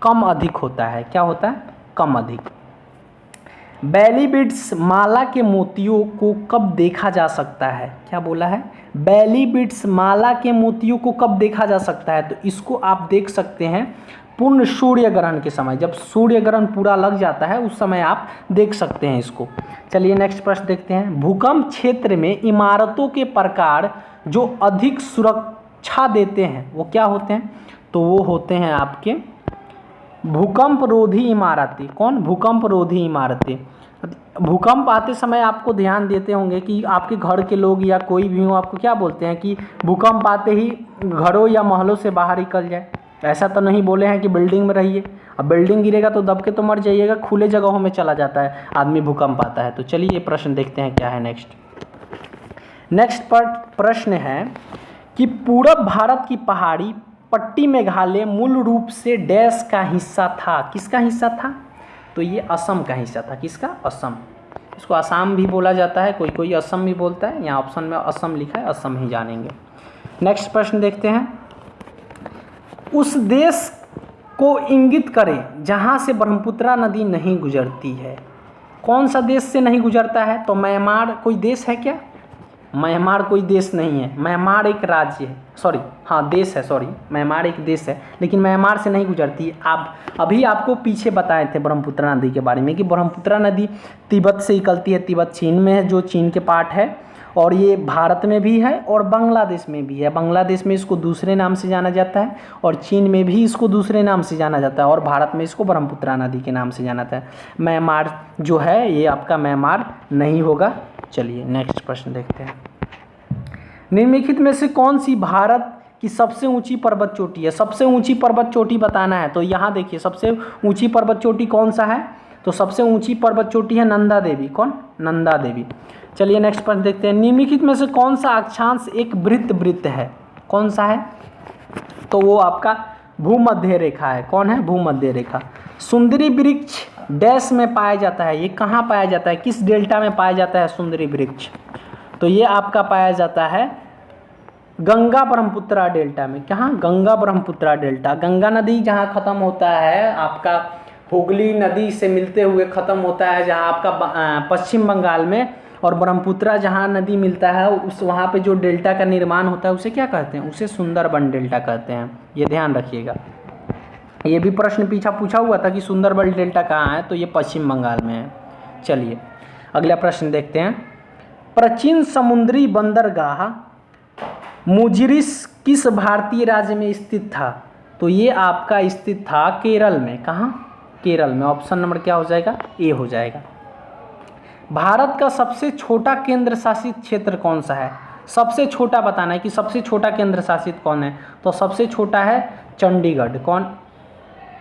कम अधिक होता है। क्या होता है? कम अधिक। बेली बीड्स माला के मोतियों को कब देखा जा सकता है? क्या बोला है? बेली बीड्स माला के मोतियों को कब देखा जा सकता है? तो इसको आप देख सकते हैं पूर्ण सूर्य ग्रहण के समय। जब सूर्य ग्रहण पूरा लग जाता है उस समय आप देख सकते हैं इसको। चलिए नेक्स्ट प्रश्न देखते हैं। भूकंप क्षेत्र में इमारतों के प्रकार जो अधिक सुरक्षा देते हैं वो क्या होते हैं? तो वो होते हैं आपके भूकंप रोधी इमारतें। कौन? भूकंप रोधी इमारतें। भूकंप आते समय आपको ध्यान देते होंगे कि आपके घर के लोग या कोई भी हो आपको क्या बोलते हैं कि भूकंप आते ही घरों या महलों से बाहर निकल जाए। ऐसा तो नहीं बोले हैं कि बिल्डिंग में रहिए। अब बिल्डिंग गिरेगा तो दब के तो मर जाइएगा, खुले जगहों में चला जाता है आदमी भूकंप आता है। तो चलिए ये प्रश्न देखते हैं क्या है नेक्स्ट प्रश्न है कि पूरब भारत की पहाड़ी पट्टी मेघालय मूल रूप से डैश का हिस्सा था? किसका हिस्सा था? तो ये असम का हिस्सा था। किसका? असम। इसको असम भी बोला जाता है, कोई कोई असम भी बोलता है। यहाँ ऑप्शन में असम लिखा है, असम ही जानेंगे। नेक्स्ट प्रश्न देखते हैं। उस देश को इंगित करें जहाँ से ब्रह्मपुत्र नदी नहीं गुजरती है। कौन सा देश से नहीं गुजरता है? तो म्यांमार कोई देश है क्या? म्यांमार कोई देश नहीं है, म्यांमार एक राज्य है, सॉरी हाँ देश है, सॉरी म्यांमार एक देश है, लेकिन म्यांमार से नहीं गुजरती। आप अभी आपको पीछे बताए थे ब्रह्मपुत्र नदी के बारे में कि ब्रह्मपुत्र नदी तिब्बत से निकलती है, तिब्बत चीन में है, जो चीन के पार्ट है, और ये भारत में भी है और बांग्लादेश में भी है। बांग्लादेश में इसको दूसरे नाम से जाना जाता है और चीन में भी इसको दूसरे नाम से जाना जाता है और भारत में इसको ब्रह्मपुत्र नदी के नाम से जाना जाता है। म्यांमार जो है ये आपका म्यांमार नहीं होगा। चलिए नेक्स्ट प्रश्न देखते हैं। निम्नलिखित में से कौन सी भारत की सबसे ऊंची पर्वत चोटी है? सबसे ऊंची पर्वत चोटी बताना है तो यहाँ देखिए सबसे ऊंची पर्वत चोटी कौन सा है? तो सबसे ऊंची पर्वत चोटी है नंदा देवी। कौन? नंदा देवी। चलिए नेक्स्ट प्रश्न देखते हैं। निम्नलिखित में से कौन सा अक्षांश एक वृत्त है? कौन सा है? तो वो आपका भूमध्य रेखा है। कौन है? भूमध्य रेखा। सुंदरी वृक्ष डैश में पाया जाता है, ये कहाँ पाया जाता है? किस डेल्टा में पाया जाता है सुंदरी वृक्ष? तो ये आपका पाया जाता है गंगा ब्रह्मपुत्र डेल्टा में। कहाँ? गंगा ब्रह्मपुत्र डेल्टा। गंगा नदी जहाँ ख़त्म होता है आपका हुगली नदी से मिलते हुए ख़त्म होता है जहाँ आपका पश्चिम बंगाल में, और ब्रह्मपुत्र जहाँ नदी मिलता है उस वहाँ पे जो डेल्टा का निर्माण होता है उसे क्या कहते हैं? उसे सुंदरबन डेल्टा कहते हैं। ये ध्यान रखिएगा। ये भी प्रश्न पीछा पूछा हुआ था कि सुंदरबन डेल्टा कहाँ है, तो ये पश्चिम बंगाल में है। चलिए अगला प्रश्न देखते हैं। प्राचीन समुद्री बंदरगाह मुजिरिस किस भारतीय राज्य में स्थित था? तो ये आपका स्थित था केरल में। कहाँ? केरल में। ऑप्शन नंबर क्या हो जाएगा? ए हो जाएगा। भारत का सबसे छोटा केंद्र शासित क्षेत्र कौन सा है? सबसे छोटा बताना है कि सबसे छोटा केंद्र शासित कौन है? तो सबसे छोटा है चंडीगढ़। कौन?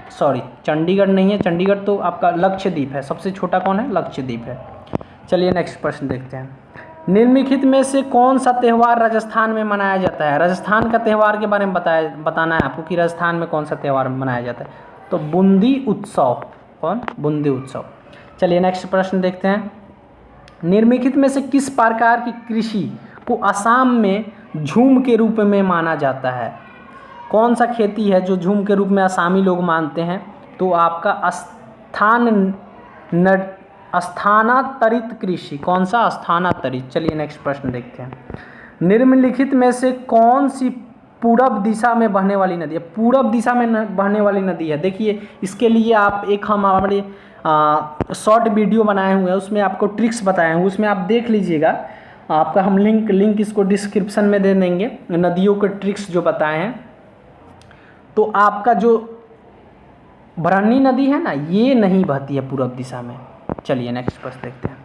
सॉरी चंडीगढ़ नहीं है, चंडीगढ़ तो आपका लक्षद्वीप है। सबसे छोटा कौन है? लक्षद्वीप है। चलिए नेक्स्ट प्रश्न देखते हैं। निम्नलिखित में से कौन सा त्यौहार राजस्थान में मनाया जाता है? राजस्थान का त्यौहार के बारे में बताना है आपको कि राजस्थान में कौन सा त्यौहार मनाया जाता है। तो बूंदी उत्सव। कौन? बूंदी उत्सव। चलिए नेक्स्ट प्रश्न देखते हैं। निम्नलिखित में से किस प्रकार की कृषि को असम में झूम के रूप में माना जाता है? कौन सा खेती है जो झूम के रूप में असमी लोग मानते हैं? तो आपका स्थानांतरित कृषि। कौन सा? स्थानांतरित। चलिए नेक्स्ट प्रश्न देखते हैं। निम्नलिखित में से कौन सी पूरब दिशा में बहने वाली नदी है? पूरब दिशा में बहने वाली नदी है। देखिए इसके लिए आप एक हम हमारे शॉर्ट वीडियो बनाए हुए हैं, उसमें आपको ट्रिक्स बताए हैं, उसमें आप देख लीजिएगा। आपका हम लिंक इसको डिस्क्रिप्शन में दे देंगे, नदियों के ट्रिक्स जो बताए हैं। तो आपका जो ब्रह्मणी नदी है ना, ये नहीं बहती है पूरब दिशा में। चलिए नेक्स्ट प्रश्न देखते हैं।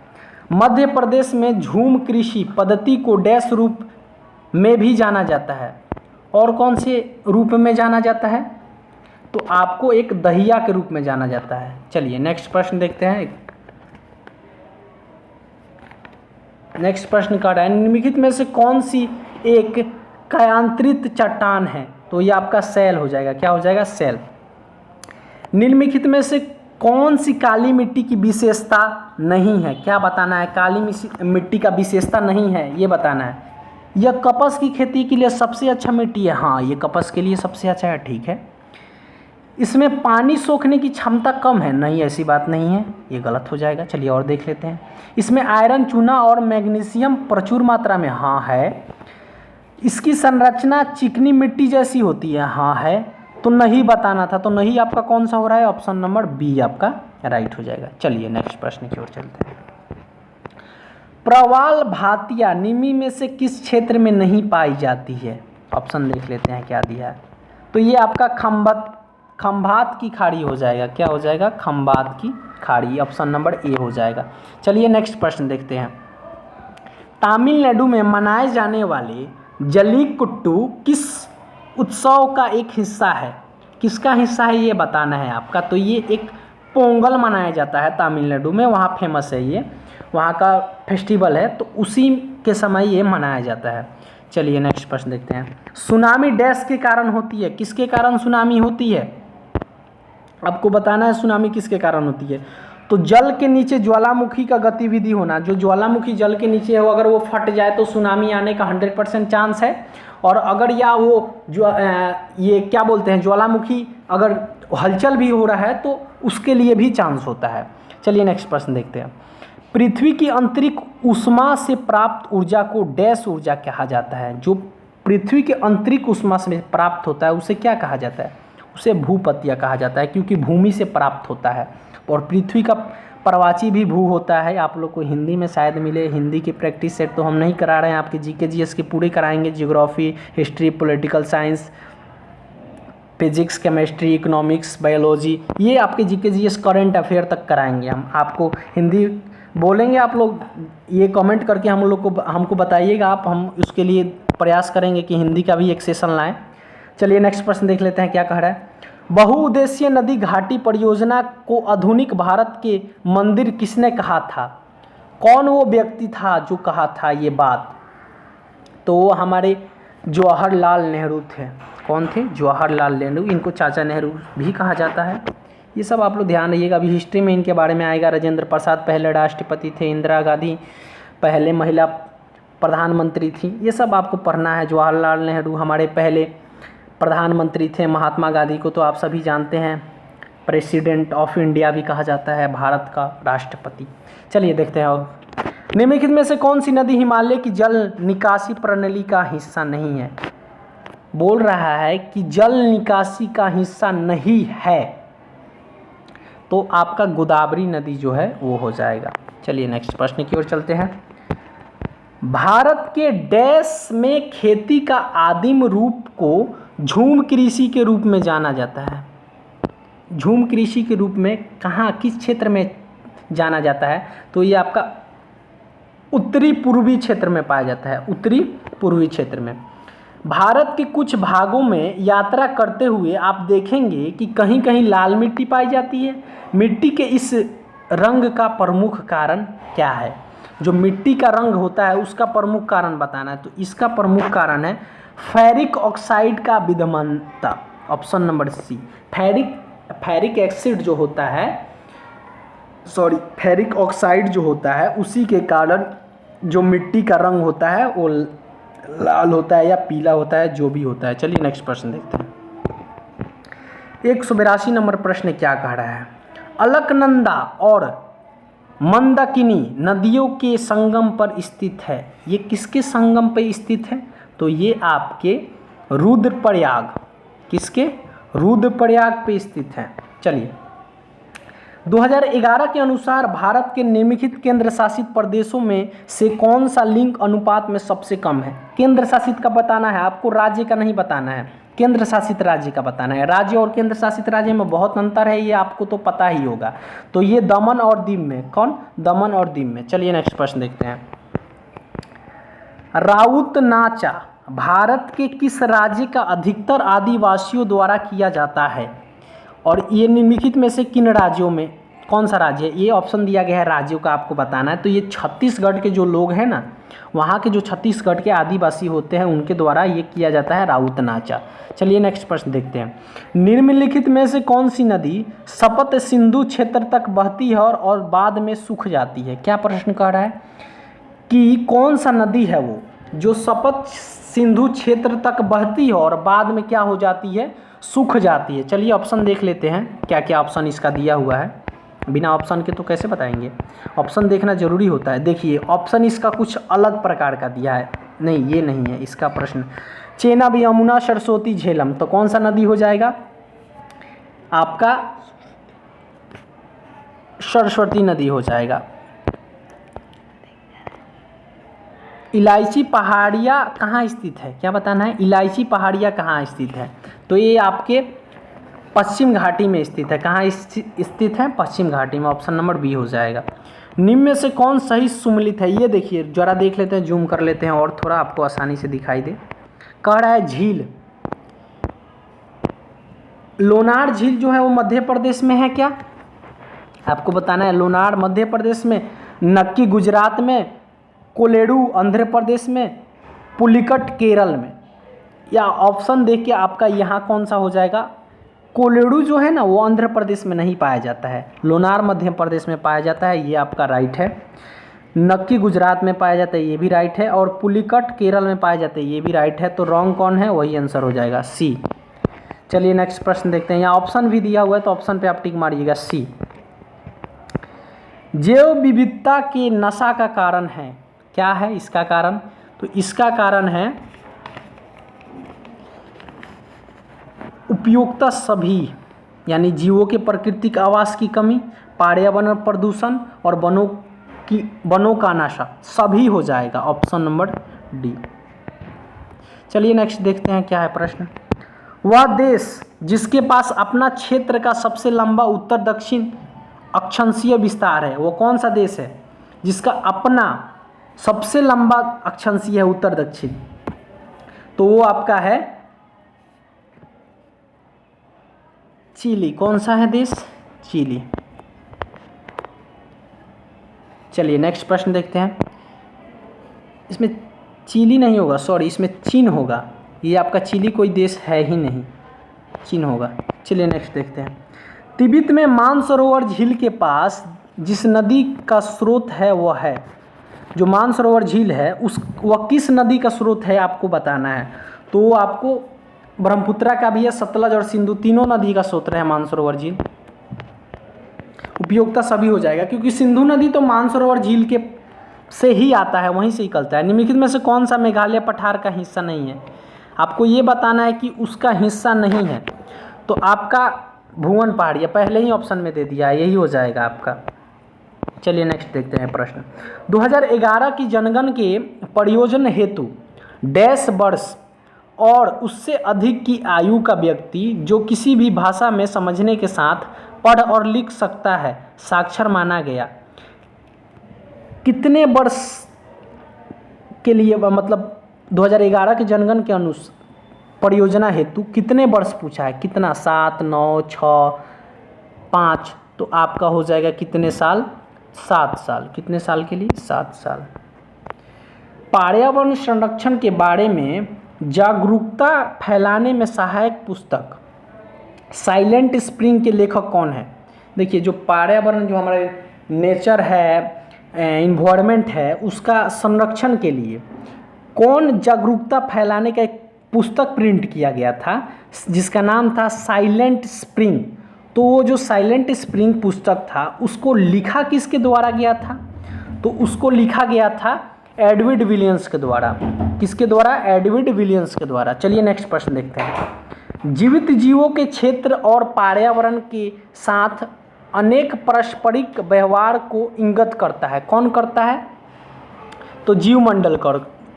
मध्य प्रदेश में झूम कृषि पद्धति को डैश रूप में भी जाना जाता है, और कौन से रूप में जाना जाता है? तो आपको एक दहिया के रूप में जाना जाता है। चलिए नेक्स्ट प्रश्न देखते हैं। नेक्स्ट प्रश्न का है निम्नलिखित में से कौन सी एक कायांतरित चट्टान है? तो ये आपका सेल हो जाएगा। क्या हो जाएगा? सेल। निम्नलिखित में से कौन सी काली मिट्टी की विशेषता नहीं है? क्या बताना है? काली मिट्टी का विशेषता नहीं है ये बताना है। यह कपास की खेती के लिए सबसे अच्छा मिट्टी है। हाँ ये कपास के लिए सबसे अच्छा है। ठीक है। इसमें पानी सोखने की क्षमता कम है। नहीं ऐसी बात नहीं है, ये गलत हो जाएगा। चलिए और देख लेते हैं। इसमें आयरन, चूना और मैग्नीशियम प्रचुर मात्रा में। हाँ है। इसकी संरचना चिकनी मिट्टी जैसी होती है। हाँ है। तो नहीं बताना था, तो नहीं आपका कौन सा हो रहा है? ऑप्शन नंबर बी आपका राइट हो जाएगा। चलिए नेक्स्ट प्रश्न की ओर चलते हैं। प्रवाल भातिया निम्न में से किस क्षेत्र में नहीं पाई जाती है? ऑप्शन देख लेते हैं क्या दिया है। तो ये आपका खंभात की खाड़ी हो जाएगा। क्या हो जाएगा? खंभात की खाड़ी। ऑप्शन नंबर ए हो जाएगा। चलिए नेक्स्ट प्रश्न देखते हैं। तमिलनाडु में मनाए जाने वाले जल्लीकट्टू किस उत्सव का एक हिस्सा है? किसका हिस्सा है ये बताना है आपका। तो ये एक पोंगल मनाया जाता है तमिलनाडु में, वहाँ फेमस है, ये वहाँ का फेस्टिवल है, तो उसी के समय ये मनाया जाता है। चलिए नेक्स्ट प्रश्न देखते हैं। सुनामी डैश के कारण होती है? किसके कारण सुनामी होती है? आपको बताना है सुनामी किसके कारण होती है। तो जल के नीचे ज्वालामुखी का गतिविधि होना, जो ज्वालामुखी जल के नीचे है वो अगर वो फट जाए तो सुनामी आने का 100% चांस है। और अगर या वो जो ये क्या बोलते हैं ज्वालामुखी अगर हलचल भी हो रहा है तो उसके लिए भी चांस होता है। चलिए नेक्स्ट प्रश्न देखते हैं। पृथ्वी की आंतरिक ऊष्मा से प्राप्त ऊर्जा को डैश ऊर्जा कहा जाता है। जो पृथ्वी के आंतरिक ऊष्मा से प्राप्त होता है उसे क्या कहा जाता है? उसे भूपत्या कहा जाता है, क्योंकि भूमि से प्राप्त होता है। और पृथ्वी का प्रवाची भी भू होता है। आप लोग को हिंदी में शायद मिले, हिंदी की प्रैक्टिस सेट तो हम नहीं करा रहे हैं, आपके जीके जीएस के पूरे कराएंगे। Geography, history, political science, physics, chemistry, economics, biology, ये आपके जीके जीएस करंट अफेयर तक कराएंगे हम। आपको हिंदी बोलेंगे आप लोग, ये कमेंट करके हम लोग को हमको बताइएगा आप, हम उसके लिए प्रयास करेंगे कि हिंदी का भी एक सेशन लाएँ। चलिए नेक्स्ट प्रश्न देख लेते हैं क्या कह रहा है। बहुउद्देशीय नदी घाटी परियोजना को आधुनिक भारत के मंदिर किसने कहा था? कौन वो व्यक्ति था जो कहा था ये बात? तो वो हमारे जवाहरलाल नेहरू थे। कौन थे? जवाहरलाल नेहरू। इनको चाचा नेहरू भी कहा जाता है। ये सब आप लोग ध्यान रखिएगा, अभी हिस्ट्री में इनके बारे में आएगा। राजेंद्र प्रसाद पहले राष्ट्रपति थे, इंदिरा गांधी पहले महिला प्रधानमंत्री थी, ये सब आपको पढ़ना है। जवाहरलाल नेहरू हमारे पहले प्रधानमंत्री थे। महात्मा गांधी को तो आप सभी जानते हैं, प्रेसिडेंट ऑफ इंडिया भी कहा जाता है, भारत का राष्ट्रपति। चलिए देखते हैं। और निम्नलिखित में से कौन सी नदी हिमालय की जल निकासी प्रणाली का हिस्सा नहीं है? बोल रहा है कि जल निकासी का हिस्सा नहीं है, तो आपका गोदावरी नदी जो है वो हो जाएगा। चलिए नेक्स्ट प्रश्न की ओर चलते हैं। भारत के डैश में खेती का आदिम रूप को झूम कृषि के रूप में जाना जाता है। झूम कृषि के रूप में कहाँ, किस क्षेत्र में जाना जाता है? तो ये आपका उत्तरी पूर्वी क्षेत्र में पाया जाता है। उत्तरी पूर्वी क्षेत्र में भारत के कुछ भागों में यात्रा करते हुए आप देखेंगे कि कहीं कहीं लाल मिट्टी पाई जाती है। मिट्टी के इस रंग का प्रमुख कारण क्या है? जो मिट्टी का रंग होता है उसका प्रमुख कारण बताना है। तो इसका प्रमुख कारण है फेरिक ऑक्साइड का विद्यमानता। Option number C. Ferric acid जो होता है, सॉरी फेरिक ऑक्साइड जो होता है, उसी के कारण जो मिट्टी का रंग होता है वो लाल होता है या पीला होता है, जो भी होता है। चलिए नेक्स्ट प्रश्न देखते हैं। 182 नंबर प्रश्न क्या कह रहा है? अलकनंदा और मंदाकिनी नदियों के संगम पर स्थित है। ये किसके संगम पर स्थित है? तो ये आपके रुद्रप्रयाग, किसके? रुद्रप्रयाग पे स्थित है। चलिए 2011 के अनुसार भारत के निम्नलिखित केंद्र शासित प्रदेशों में से कौन सा लिंग अनुपात में सबसे कम है? केंद्र शासित का बताना है आपको, राज्य का नहीं बताना है, केंद्र शासित राज्य का बताना है। राज्य और केंद्र शासित राज्य में बहुत अंतर है, ये आपको तो पता ही होगा। तो ये दमन और दीव में, कौन? दमन और दीव में। चलिए नेक्स्ट प्रश्न देखते हैं। राउत नाचा भारत के किस राज्य का अधिकतर आदिवासियों द्वारा किया जाता है? और ये निम्नलिखित में से किन राज्यों में, कौन सा राज्य है? ये ऑप्शन दिया गया है, राज्यों का आपको बताना है। तो ये छत्तीसगढ़ के जो लोग हैं ना, वहाँ के जो छत्तीसगढ़ के आदिवासी होते हैं उनके द्वारा ये किया जाता है राउत नाचा। चलिए नेक्स्ट प्रश्न देखते हैं। निम्नलिखित में से कौन सी नदी सप्त सिंधु क्षेत्र तक बहती है और बाद में सूख जाती है? क्या प्रश्न कह रहा है कि कौन सा नदी है वो जो सप्त सिंधु क्षेत्र तक बहती है और बाद में क्या हो जाती है? सूख जाती है। चलिए ऑप्शन देख लेते हैं, क्या क्या ऑप्शन इसका दिया हुआ है। बिना ऑप्शन के तो कैसे बताएंगे, ऑप्शन देखना जरूरी होता है। देखिए ऑप्शन इसका कुछ अलग प्रकार का दिया है। नहीं, ये नहीं है इसका प्रश्न। चेनाब, यमुना, सरस्वती, झेलम, तो कौन सा नदी हो जाएगा? आपका सरस्वती नदी हो जाएगा। इलायची पहाड़ियाँ कहाँ स्थित है? क्या बताना है? इलायची पहाड़ियाँ कहाँ स्थित है? तो ये आपके पश्चिम घाटी में स्थित है। कहाँ स्थित है? पश्चिम घाटी में। ऑप्शन नंबर बी हो जाएगा। निम्न में से कौन सही सुमेलित है? ये देखिए जरा देख लेते हैं, जूम कर लेते हैं और थोड़ा आपको आसानी से दिखाई दे। कह रहा है झील, लोनार झील जो है वो मध्य प्रदेश में है। क्या आपको बताना है? लोनार मध्य प्रदेश में, नक्की गुजरात में, कोलेरू आंध्र प्रदेश में, पुलिकट केरल में। या ऑप्शन देख के आपका यहाँ कौन सा हो जाएगा? कोलेडू जो है ना वो आंध्र प्रदेश में नहीं पाया जाता है, लोनार मध्य प्रदेश में पाया जाता है, ये आपका राइट है। नक्की गुजरात में पाया जाता है, ये भी राइट है। और पुलिकट केरल में पाया जाता है, ये भी राइट है। तो रॉन्ग कौन है, वही आंसर हो जाएगा सी। चलिए नेक्स्ट प्रश्न देखते हैं। यहाँ ऑप्शन भी दिया हुआ है तो ऑप्शन पे आप टिक मारिएगा सी। जैव विविधता के नशा का कारण है, क्या है इसका कारण? तो इसका कारण है उपयोगिता सभी, यानी जीवों के प्राकृतिक आवास की कमी, पर्यावरण प्रदूषण और वनों का नाशा, सभी हो जाएगा ऑप्शन नंबर डी। चलिए नेक्स्ट देखते हैं क्या है प्रश्न। वह देश जिसके पास अपना क्षेत्र का सबसे लंबा उत्तर दक्षिण अक्षांशीय विस्तार है, वो कौन सा देश है जिसका अपना सबसे लंबा अक्षांशीय है उत्तर दक्षिण? तो वो आपका है चिली। कौन सा है देश? चिली। चलिए नेक्स्ट प्रश्न देखते हैं। इसमें चिली नहीं होगा, सॉरी, इसमें चीन होगा। ये आपका चिली कोई देश है ही नहीं, चीन होगा। चलिए नेक्स्ट देखते हैं। तिब्बत में मानसरोवर झील के पास जिस नदी का स्रोत है वह है, जो मानसरोवर झील है वह किस नदी का स्रोत है आपको बताना है। तो वो आपको ब्रह्मपुत्रा का भी है, सतलज और सिंधु तीनों नदी का स्रोत है मानसरोवर झील। उपयोगिता सभी हो जाएगा क्योंकि सिंधु नदी तो मानसरोवर झील के से ही आता है, वहीं से निकलता है। निम्नलिखित में से कौन सा मेघालय पठार का हिस्सा नहीं है? आपको ये बताना है कि उसका हिस्सा नहीं है। तो आपका भुवन पहाड़िया पहले ही ऑप्शन में दे दिया है, यही हो जाएगा आपका। चलिए नेक्स्ट देखते हैं प्रश्न। 2011 की जनगणना के प्रयोजन हेतु डैश वर्ष और उससे अधिक की आयु का व्यक्ति जो किसी भी भाषा में समझने के साथ पढ़ और लिख सकता है साक्षर माना गया। कितने वर्ष के लिए, मतलब 2011 के जनगणना के अनुसार परियोजना हेतु कितने वर्ष पूछा है? कितना? 7, 9, 6, 5। तो आपका हो जाएगा कितने साल? 7 साल। कितने साल के लिए? 7 साल। पर्यावरण संरक्षण के बारे में जागरूकता फैलाने में सहायक पुस्तक साइलेंट स्प्रिंग के लेखक कौन है? देखिए, जो पर्यावरण, जो हमारे नेचर है, इन्वायरमेंट है, उसका संरक्षण के लिए कौन जागरूकता फैलाने का एक पुस्तक प्रिंट किया गया था जिसका नाम था साइलेंट स्प्रिंग। तो वो जो साइलेंट स्प्रिंग पुस्तक था उसको लिखा किसके द्वारा गया था? तो उसको लिखा गया था एडवर्ड विलियम्स के द्वारा। किसके द्वारा? एडवर्ड विलियम्स के द्वारा। चलिए नेक्स्ट प्रश्न देखते हैं। जीवित जीवों के क्षेत्र और पर्यावरण के साथ अनेक पारस्परिक व्यवहार को इंगित करता है। कौन करता है? तो जीवमंडल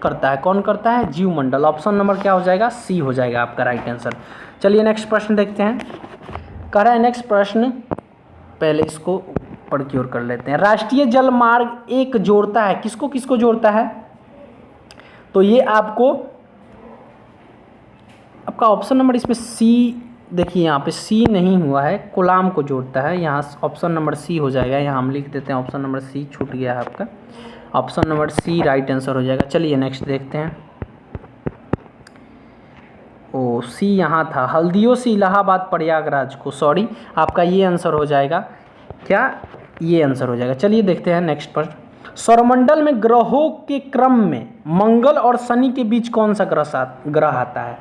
करता है। कौन करता है? जीवमंडल। ऑप्शन नंबर क्या हो जाएगा? सी हो जाएगा आपका राइट आंसर। चलिए नेक्स्ट प्रश्न देखते हैं। कह रहा है नेक्स्ट प्रश्न, पहले इसको पढ़ की ओर कर लेते हैं। राष्ट्रीय जल मार्ग 1 जोड़ता है, किसको किसको जोड़ता है? तो ये आपका ऑप्शन नंबर इसमें सी, देखिए यहाँ पे सी नहीं हुआ है, कोलाम को जोड़ता है। यहाँ ऑप्शन नंबर सी हो जाएगा। यहाँ हम लिख देते हैं ऑप्शन नंबर सी, छूट गया है आपका। Option number C right answer हो जाएगा। चलिए नेक्स्ट देखते हैं। ओ सी यहाँ था, हल्दियों से इलाहाबाद प्रयागराज को, सॉरी, आपका ये आंसर हो जाएगा। क्या? ये आंसर हो जाएगा। चलिए देखते हैं नेक्स्ट पर। सौरमंडल में ग्रहों के क्रम में मंगल और शनि के बीच कौन सा ग्रह आता है?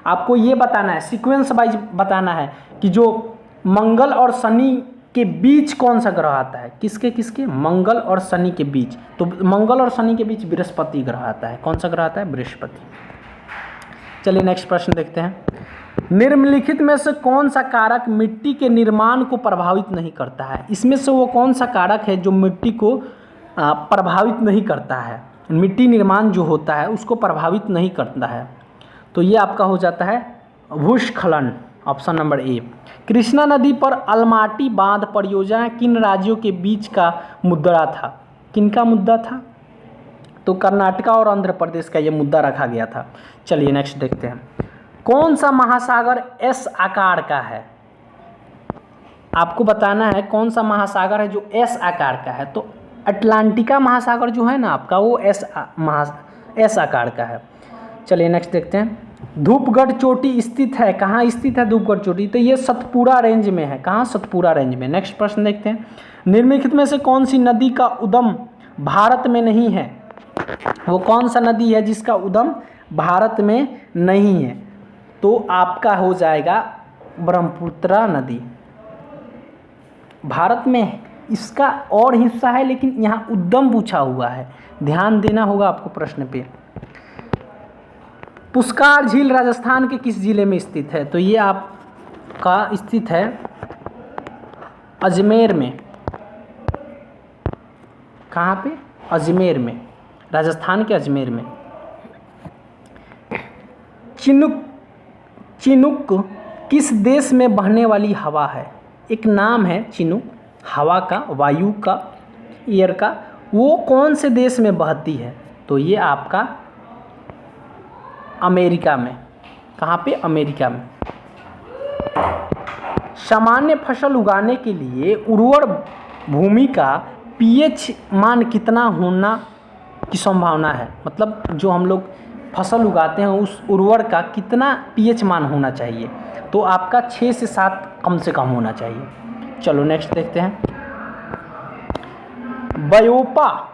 आपको ये बताना है, सीक्वेंस वाइज बताना है कि जो मंगल और शनि के बीच कौन सा ग्रह आता है। किसके किसके? मंगल और शनि के बीच। तो मंगल और शनि के बीच बृहस्पति ग्रह आता है। कौन सा ग्रह आता है? बृहस्पति। चलिए नेक्स्ट प्रश्न देखते हैं। निम्नलिखित में से कौन सा कारक मिट्टी के निर्माण को प्रभावित नहीं करता है? इसमें से वो कौन सा कारक है जो मिट्टी को प्रभावित नहीं करता है? मिट्टी निर्माण जो होता है उसको प्रभावित नहीं करता है। तो ये आपका हो जाता है भूस्खलन। Option number A. कृष्णा नदी पर अलमाटी बांध परियोजना किन राज्यों के बीच का मुद्दा था? किनका मुद्दा था? तो कर्नाटका और आंध्र प्रदेश का ये मुद्दा रखा गया था। चलिए नेक्स्ट देखते हैं। कौन सा महासागर एस आकार का है? आपको बताना है कौन सा महासागर है जो एस आकार का है। तो अटलांटिका महासागर जो है ना आपका, वो एस आकार का है। चलिए नेक्स्ट देखते हैं। धूपगढ़ चोटी स्थित है, कहाँ स्थित है धूपगढ़ चोटी? तो ये सतपुरा रेंज में है। कहाँ? सतपुरा रेंज में। नेक्स्ट प्रश्न देखते हैं, निम्नलिखित में से कौन सी नदी का उद्गम भारत में नहीं है? वो कौन सा नदी है जिसका उद्गम भारत में नहीं है? तो आपका हो जाएगा ब्रह्मपुत्र नदी। भारत में इसका और हिस्सा है लेकिन यहाँ उद्गम पूछा हुआ है, ध्यान देना होगा आपको प्रश्न पे। पुष्कर झील राजस्थान के किस जिले में स्थित है? तो ये आपका स्थित है अजमेर में। कहाँ पे? अजमेर में, राजस्थान के अजमेर में। चिनूक किस देश में बहने वाली हवा है? एक नाम है चिनूक, हवा का, वायु का, एयर का। वो कौन से देश में बहती है? तो ये आपका अमेरिका में। कहाँ पे? अमेरिका में। सामान्य फसल उगाने के लिए उर्वर भूमि का पीएच मान कितना होना की संभावना है? मतलब जो हम लोग फसल उगाते हैं उस उर्वर का कितना पीएच मान होना चाहिए? तो आपका 6 से 7 कम से कम होना चाहिए। चलो नेक्स्ट देखते हैं, बयोपा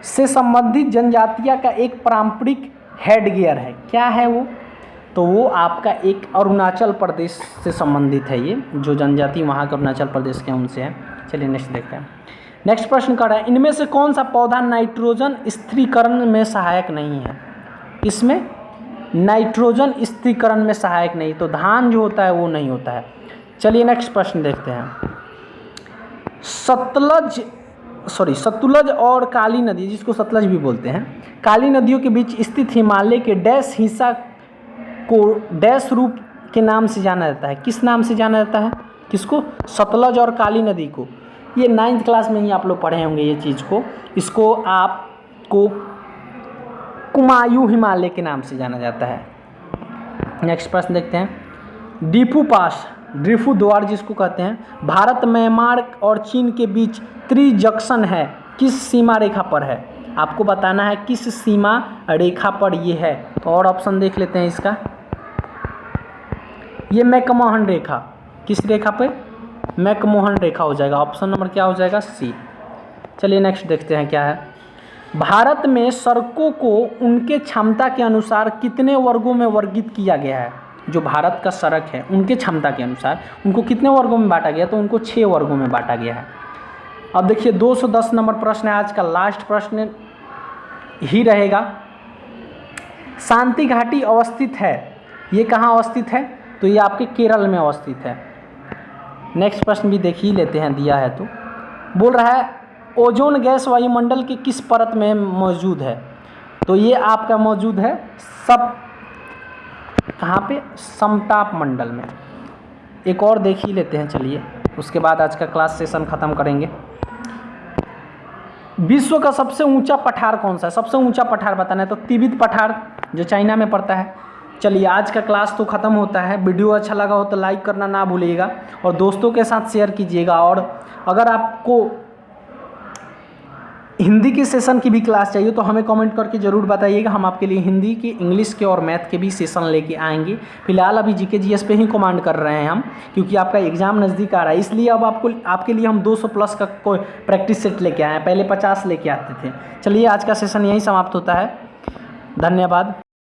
से संबंधित जनजातियां का एक पारंपरिक हेडगियर है, क्या है वो? तो वो आपका एक अरुणाचल प्रदेश से संबंधित है। ये जो जनजाति वहाँ के अरुणाचल प्रदेश के उनसे है। चलिए नेक्स्ट देखते हैं। नेक्स्ट प्रश्न कर रहा है, इनमें से कौन सा पौधा नाइट्रोजन स्थिरीकरण में सहायक नहीं है? इसमें नाइट्रोजन स्थिरीकरण में सहायक नहीं, तो धान जो होता है वो नहीं होता है। चलिए नेक्स्ट प्रश्न देखते हैं, सतलज और काली नदी, जिसको सतलज भी बोलते हैं, काली नदियों के बीच स्थित हिमालय के डैश हिस्सा को डैश रूप के नाम से जाना जाता है? किस नाम से जाना जाता है? किसको? सतलज और काली नदी को। ये 9th क्लास में ही आप लोग पढ़े होंगे ये चीज़ को। इसको आपको कुमायूं हिमालय के नाम से जाना जाता है। नेक्स्ट प्रश्न देखते हैं, डीफू पास, ड्रीफू द्वार जिसको कहते हैं, भारत, म्यांमार और चीन के बीच त्रिजंक्शन है, किस सीमा रेखा पर है? आपको बताना है किस सीमा रेखा पर ये है। तो और ऑप्शन देख लेते हैं इसका, ये मैकमोहन रेखा। किस रेखा पे? मैकमोहन रेखा हो जाएगा। ऑप्शन नंबर क्या हो जाएगा? सी। चलिए नेक्स्ट देखते हैं क्या है, भारत में सड़कों को उनके क्षमता के अनुसार कितने वर्गों में वर्गीकृत किया गया है? जो भारत का सड़क है उनके क्षमता के अनुसार उनको कितने वर्गों में बांटा गया? तो उनको 6 वर्गों में बांटा गया है। अब देखिए 210 नंबर प्रश्न है, आज का लास्ट प्रश्न ही रहेगा। शांति घाटी अवस्थित है, ये कहाँ अवस्थित है? तो ये आपके केरल में अवस्थित है। नेक्स्ट प्रश्न भी देख ही लेते हैं, दिया है तो। बोल रहा है ओजोन गैस वायुमंडल के किस परत में मौजूद है? तो ये आपका मौजूद है कहाँ पे? समताप मंडल में। एक और देख ही लेते हैं, चलिए उसके बाद आज का क्लास सेशन ख़त्म करेंगे। विश्व का सबसे ऊंचा पठार कौन सा है? सबसे ऊंचा पठार बताना है तो तिब्बत पठार जो चाइना में पड़ता है। चलिए आज का क्लास तो ख़त्म होता है। वीडियो अच्छा लगा हो तो लाइक करना ना भूलिएगा और दोस्तों के साथ शेयर कीजिएगा। और अगर आपको हिंदी के सेशन की भी क्लास चाहिए तो हमें कमेंट करके ज़रूर बताइएगा, हम आपके लिए हिंदी के, इंग्लिश के और मैथ के भी सेशन लेके आएंगे। फिलहाल अभी जीके जीएस पे ही कमांड कर रहे हैं हम, क्योंकि आपका एग्ज़ाम नज़दीक आ रहा है, इसलिए अब आपके लिए हम 200 प्लस का कोई प्रैक्टिस सेट लेके आए हैं, पहले 50 लेके आते थे। चलिए आज का सेशन यहीं समाप्त होता है, धन्यवाद।